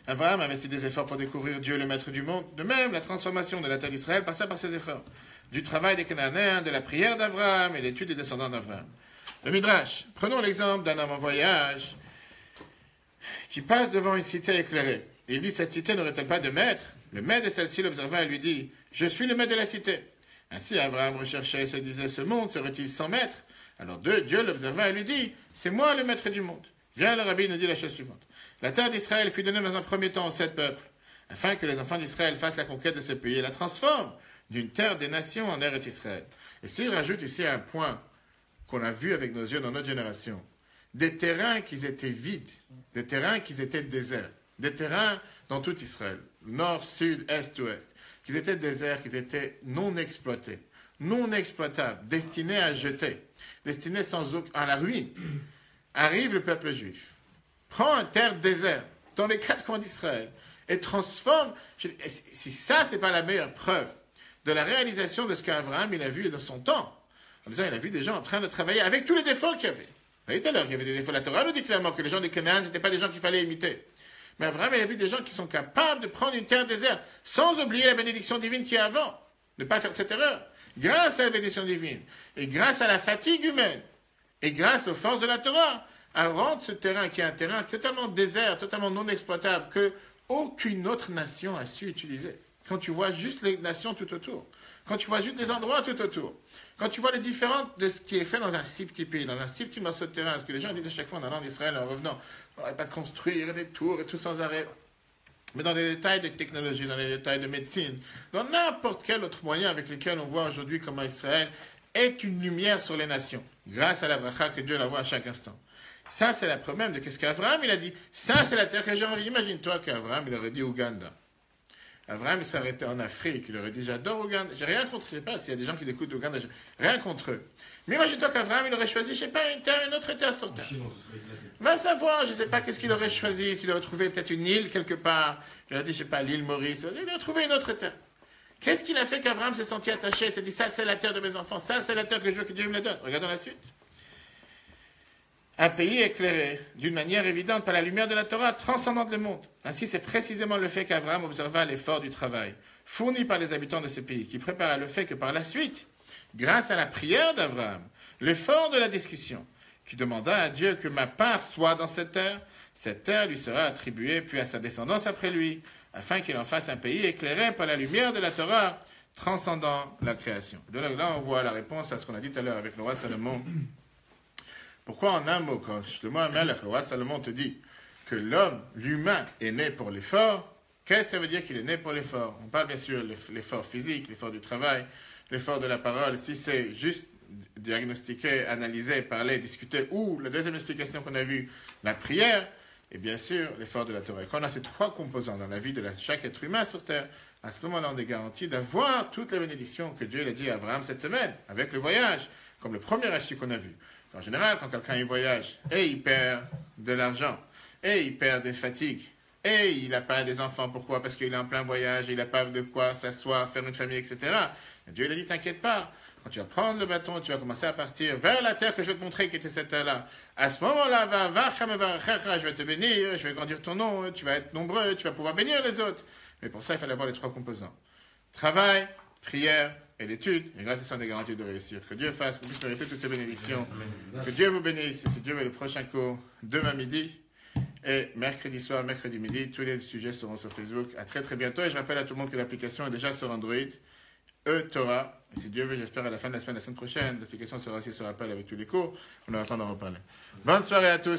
Abraham investit des efforts pour découvrir Dieu, le maître du monde. De même, la transformation de la terre d'Israël passa par ses efforts. Du travail des Cananéens, de la prière d'Abraham et l'étude des descendants d'Abraham. Le Midrash. Prenons l'exemple d'un homme en voyage qui passe devant une cité éclairée. Il dit, cette cité n'aurait-elle pas de maître? Le maître de celle-ci l'observa et lui dit, je suis le maître de la cité. Ainsi, Abraham recherchait et se disait, ce monde serait-il sans maître? Alors Dieu l'observa et lui dit, c'est moi le maître du monde. Viens, le rabbi nous dit la chose suivante. La terre d'Israël fut donnée dans un premier temps aux 7 peuples, afin que les enfants d'Israël fassent la conquête de ce pays et la transforment d'une terre des nations en Eretz Israël. Et s'il rajoute ici un point qu'on a vu avec nos yeux dans notre génération, des terrains qui étaient vides, des terrains qui étaient déserts, des terrains dans tout Israël, nord, sud, est, ouest, qui étaient déserts, qui étaient non exploités, non exploitables, destinés à jeter, destinés à la ruine. Arrive le peuple juif, prend une terre déserte dans les 4 coins d'Israël et transforme. Si ça, c'est pas la meilleure preuve de la réalisation de ce qu'Abraham il a vu dans son temps, en disant il a vu des gens en train de travailler avec tous les défauts qu'il y avait. Vous voyez tout à l'heure qu'il y avait des défauts. La Torah nous dit clairement que les gens des Canaan, ce n'étaient pas des gens qu'il fallait imiter. Mais Abraham, il a vu des gens qui sont capables de prendre une terre déserte, sans oublier la bénédiction divine qu'il y a avant. Ne pas faire cette erreur. Grâce à la bénédiction divine, et grâce à la fatigue humaine, et grâce aux forces de la Torah, à rendre ce terrain qui est un terrain totalement désert, totalement non exploitable, que aucune autre nation a su utiliser. Quand tu vois juste les nations tout autour, quand tu vois juste les endroits tout autour, quand tu vois les différences de ce qui est fait dans un si petit pays, dans un si petit morceau de terrain, parce que les gens disent à chaque fois en allant d'Israël, en revenant, on n'arrête pas de construire des tours et tout sans arrêt. Mais dans les détails de technologie, dans les détails de médecine, dans n'importe quel autre moyen avec lequel on voit aujourd'hui comment Israël est une lumière sur les nations, grâce à la bracha que Dieu la voit à chaque instant. Ça, c'est la preuve même de qu'est-ce qu'Abraham, il a dit. Ça, c'est la terre que j'ai envie. Imagine-toi qu'Abraham, il aurait dit Ouganda. Abraham, il s'arrêtait en Afrique. Il aurait dit, j'adore Ouganda. J'ai rien contre, je sais pas, s'il y a des gens qui écoutent Ouganda, rien contre eux. Mais imagine-toi qu'Abraham, il aurait choisi, je sais pas, une autre terre sur terre. Va savoir, je sais pas qu'est-ce qu'il aurait choisi. S'il aurait trouvé peut-être une île quelque part. Il aurait dit, je sais pas, l'île Maurice. Il aurait trouvé une autre terre. Qu'est-ce qu'il a fait qu'Abraham s'est senti attaché? Il s'est dit, ça, c'est la terre de mes enfants. Ça, c'est la terre que je veux que Dieu me la donne. Regardons la suite. Un pays éclairé, d'une manière évidente par la lumière de la Torah, transcendante le monde. Ainsi, c'est précisément le fait qu'Abraham observa l'effort du travail, fourni par les habitants de ce pays, qui prépara le fait que par la suite, grâce à la prière d'Abraham, l'effort de la discussion, qui demanda à Dieu que ma part soit dans cette terre lui sera attribuée, puis à sa descendance après lui, afin qu'il en fasse un pays éclairé par la lumière de la Torah, transcendant la création. De là, on voit la réponse à ce qu'on a dit tout à l'heure avec le roi Salomon. Pourquoi en un mot, quand le roi Salomon te dit que l'homme, l'humain, est né pour l'effort, qu'est-ce que ça veut dire qu'il est né pour l'effort? On parle bien sûr de l'effort physique, l'effort du travail, l'effort de la parole. Si c'est juste diagnostiquer, analyser, parler, discuter, ou la deuxième explication qu'on a vue, la prière, et bien sûr l'effort de la Torah. Et quand on a ces 3 composants dans la vie de chaque être humain sur Terre, à ce moment-là, on est garanti d'avoir toutes les bénédictions que Dieu a dit à Abraham cette semaine, avec le voyage, comme le premier rachis qu'on a vu. En général, quand quelqu'un voyage, et il perd de l'argent, et il perd des fatigues, et il n'a pas des enfants, pourquoi? Parce qu'il est en plein voyage, il n'a pas de quoi s'asseoir, faire une famille, etc. Et Dieu lui a dit, t'inquiète pas, quand tu vas prendre le bâton, tu vas commencer à partir vers la terre que je vais te montrer qui était cette terre-là. À ce moment-là, je vais te bénir, je vais grandir ton nom, tu vas être nombreux, tu vas pouvoir bénir les autres. Mais pour ça, il fallait avoir les 3 composants. Travail, prière, et l'étude, et grâce à ça, on est garanti de réussir. Que Dieu fasse, que vous puissiez mériter toutes ces bénédictions. Que Dieu vous bénisse. Si Dieu veut, le prochain cours, demain midi, et mercredi soir, mercredi midi, tous les sujets seront sur Facebook. À très très bientôt, et je rappelle à tout le monde que l'application est déjà sur Android, Torah. Et si Dieu veut, j'espère à la fin de la semaine prochaine, l'application sera aussi sur Apple avec tous les cours. On aura le temps d'en reparler. Bonne soirée à tous.